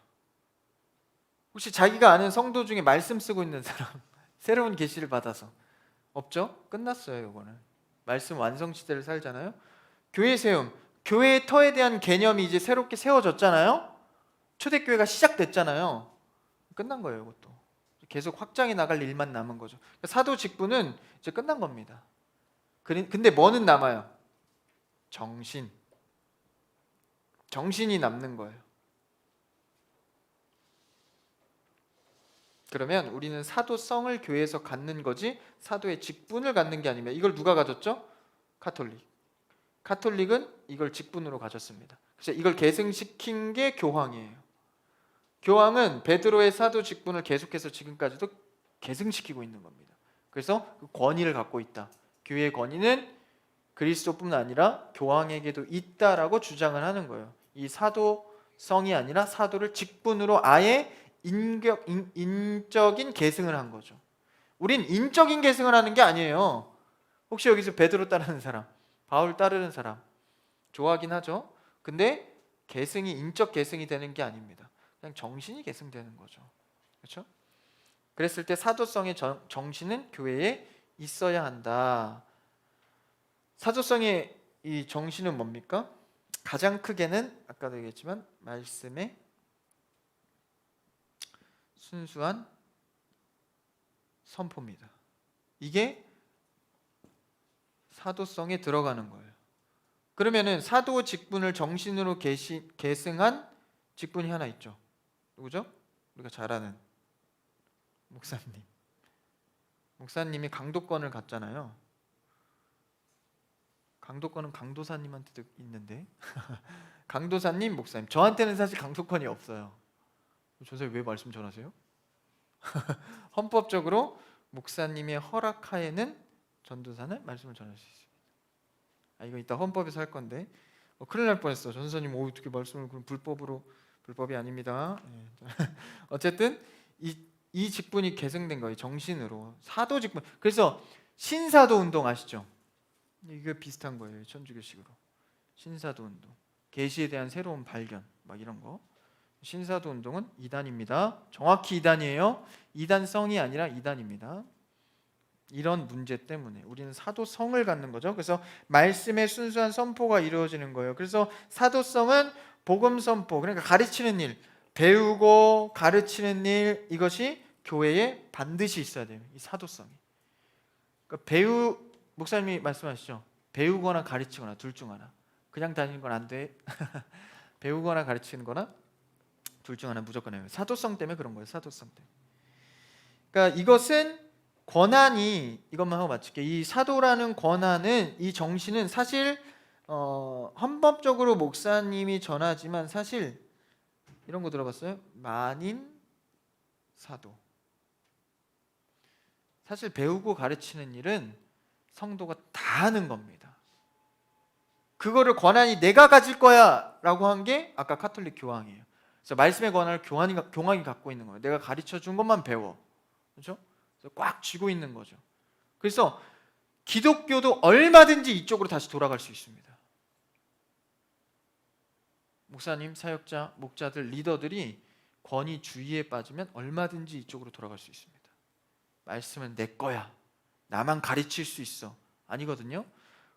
혹시 자기가 아는 성도 중에 말씀 쓰고 있는 사람, 새로운 계시를 받아서 없죠? 끝났어요. 이거는 말씀 완성 시대를 살잖아요. 교회 세움, 교회의 터에 대한 개념이 이제 새롭게 세워졌잖아요. 초대교회가 시작됐잖아요. 끝난 거예요. 이것도 계속 확장해 나갈 일만 남은 거죠. 사도 직분은 이제 끝난 겁니다. 근데 뭐는 남아요? 정신이 남는 거예요. 그러면 우리는 사도성을 교회에서 갖는 거지 사도의 직분을 갖는 게 아니면 이걸 누가 가졌죠? 카톨릭은 이걸 직분으로 가졌습니다. 그래서 이걸 계승시킨 게 교황이에요. 교황은 베드로의 사도 직분을 계속해서 지금까지도 계승시키고 있는 겁니다. 그래서 그 권위를 갖고 있다. 교회의 권위는 그리스도뿐만 아니라 교황에게도 있다라고 주장을 하는 거예요. 이 사도성이 아니라 사도를 직분으로 아예 인적인 계승을 한 거죠. 우린 인적인 계승을 하는 게 아니에요. 혹시 여기서 베드로 따르는 사람, 바울 따르는 사람 좋아하긴 하죠. 근데 계승이 인적 계승이 되는 게 아닙니다. 그냥 정신이 계승되는 거죠. 그렇죠? 그랬을 때 사도성의 정신은 교회에 있어야 한다. 사도성의 이 정신은 뭡니까? 가장 크게는 아까도 얘기했지만 말씀의 순수한 선포입니다. 이게 사도성에 들어가는 거예요. 그러면은 사도 직분을 정신으로 계승한 직분이 하나 있죠. 누구죠? 우리가 잘 아는 목사님. 목사님이 강도권을 갖잖아요. 강도권은 강도사님한테도 있는데 강도사님, 목사님. 저한테는 사실 강도권이 없어요. 전사님 왜 말씀 전하세요? 헌법적으로 목사님의 허락하에는 전도사는 말씀을 전할 수 있습니다. 이거 이따 헌법에서 할 건데 큰일 날 뻔했어. 전도사님 어떻게 말씀을 그럼 불법이 아닙니다. 어쨌든 이 직분이 계승된 거예요. 정신으로 사도 직분. 그래서 신사도 운동 아시죠? 이게 비슷한 거예요. 천주교식으로 신사도 운동, 계시에 대한 새로운 발견, 막 이런 거. 신사도 운동은 이단입니다. 정확히 이단이에요. 이단성이 아니라 이단입니다. 이런 문제 때문에 우리는 사도성을 갖는 거죠. 그래서 말씀의 순수한 선포가 이루어지는 거예요. 그래서 사도성은 복음 선포, 그러니까 가르치는 일, 배우고 가르치는 일, 이것이 교회에 반드시 있어야 돼요. 이 사도성이. 그러니까 목사님이 말씀하시죠. 배우거나 가르치거나 둘 중 하나. 그냥 다니는 건 안 돼. 배우거나 가르치는 거나 둘 중 하나 무조건 해요. 사도성 때문에 그런 거예요. 사도성 때문에. 그러니까 이것은 권한이, 이것만 하고 마칠게요. 이 사도라는 권한은, 이 정신은 사실 헌법적으로 목사님이 전하지만 사실 이런 거 들어봤어요? 만인 사도. 사실 배우고 가르치는 일은 성도가 다 하는 겁니다. 그거를 권한이 내가 가질 거야 라고 한 게 아까 카톨릭 교황이에요. 그래서 말씀의 권한을 교황이 갖고 있는 거예요. 내가 가르쳐 준 것만 배워. 그렇죠? 그래서 꽉 쥐고 있는 거죠. 그래서 기독교도 얼마든지 이쪽으로 다시 돌아갈 수 있습니다. 목사님, 사역자, 목자들, 리더들이 권위주의에 빠지면 얼마든지 이쪽으로 돌아갈 수 있습니다. 말씀은 내 거야. 나만 가르칠 수 있어. 아니거든요.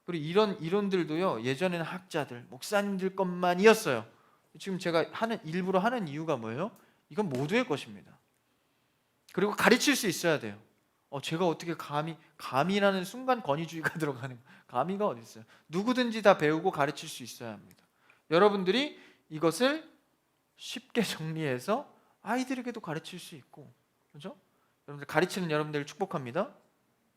그리고 이런 이론들도요, 예전에는 학자들, 목사님들 것만이었어요. 지금 제가 일부러 하는 이유가 뭐예요? 이건 모두의 것입니다. 그리고 가르칠 수 있어야 돼요. 제가 어떻게 감이라는 순간 권위주의가 들어가는, 감이가 어디 있어요? 누구든지 다 배우고 가르칠 수 있어야 합니다. 여러분들이 이것을 쉽게 정리해서 아이들에게도 가르칠 수 있고, 그렇죠? 여러분들 가르치는 여러분들을 축복합니다.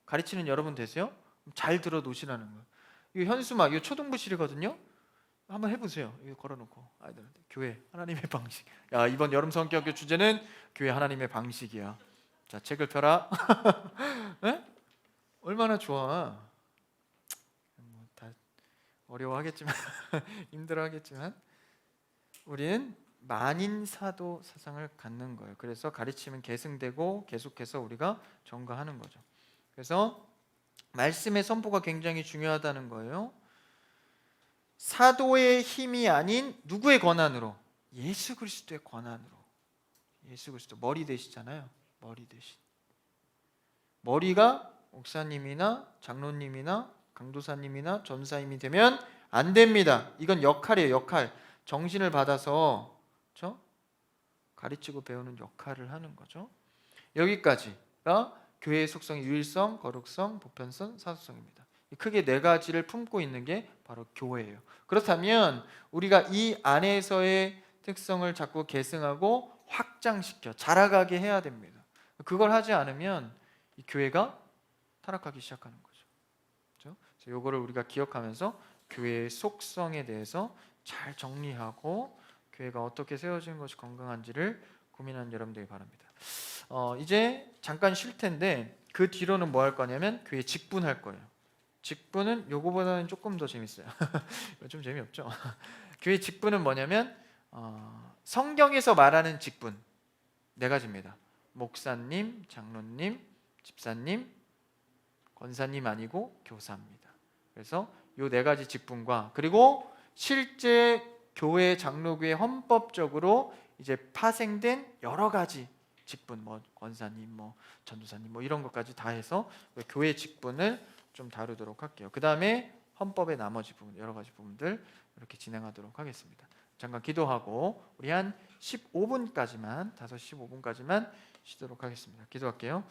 가르치는 여러분 되세요? 잘 들어 놓으시라는 거예요. 이거 현수막, 이거 초등부실이거든요. 한번 해보세요. 이거 걸어놓고 아이들한테 교회 하나님의 방식. 야, 이번 여름 성경학교 주제는 교회 하나님의 방식이야. 자, 책을 펴라. 네? 얼마나 좋아. 다 어려워하겠지만 힘들어하겠지만 우리는 만인사도 사상을 갖는 거예요. 그래서 가르침은 계승되고 계속해서 우리가 전가하는 거죠. 그래서 말씀의 선포가 굉장히 중요하다는 거예요. 사도의 힘이 아닌 누구의 권한으로? 예수 그리스도의 권한으로. 예수 그리스도 머리 되시잖아요. 머리 대신. 머리가 목사님이나 장로님이나 강도사님이나 전사님이 되면 안 됩니다. 이건 역할이에요. 역할. 정신을 받아서 그렇죠? 가르치고 배우는 역할을 하는 거죠. 여기까지가 교회의 속성의 유일성, 거룩성, 보편성, 사수성입니다. 크게 네 가지를 품고 있는 게 바로 교회예요. 그렇다면 우리가 이 안에서의 특성을 자꾸 계승하고 확장시켜 자라가게 해야 됩니다. 그걸 하지 않으면 이 교회가 타락하기 시작하는 거죠. 그렇죠? 그래서 이거를 우리가 기억하면서 교회의 속성에 대해서 잘 정리하고 교회가 어떻게 세워지는 것이 건강한지를 고민하는 여러분들이 바랍니다. 이제 잠깐 쉴 텐데 그 뒤로는 뭐 할 거냐면 교회 직분할 거예요. 직분은 요거보다는 조금 더 재밌어요. 좀 재미없죠? 교회 직분은 뭐냐면 성경에서 말하는 직분 네 가지입니다. 목사님, 장로님, 집사님, 권사님 아니고 교사입니다. 그래서 요 네 가지 직분과 그리고 실제 교회 장로교회 헌법적으로 이제 파생된 여러 가지 직분, 뭐 권사님, 뭐 전도사님, 뭐 이런 것까지 다 해서 교회 직분을 좀 다루도록 할게요. 그 다음에 헌법의 나머지 부분, 여러 가지 부분들 이렇게 진행하도록 하겠습니다. 잠깐 기도하고 우리 한 15분까지만 5시 15분까지만 쉬도록 하겠습니다. 기도할게요.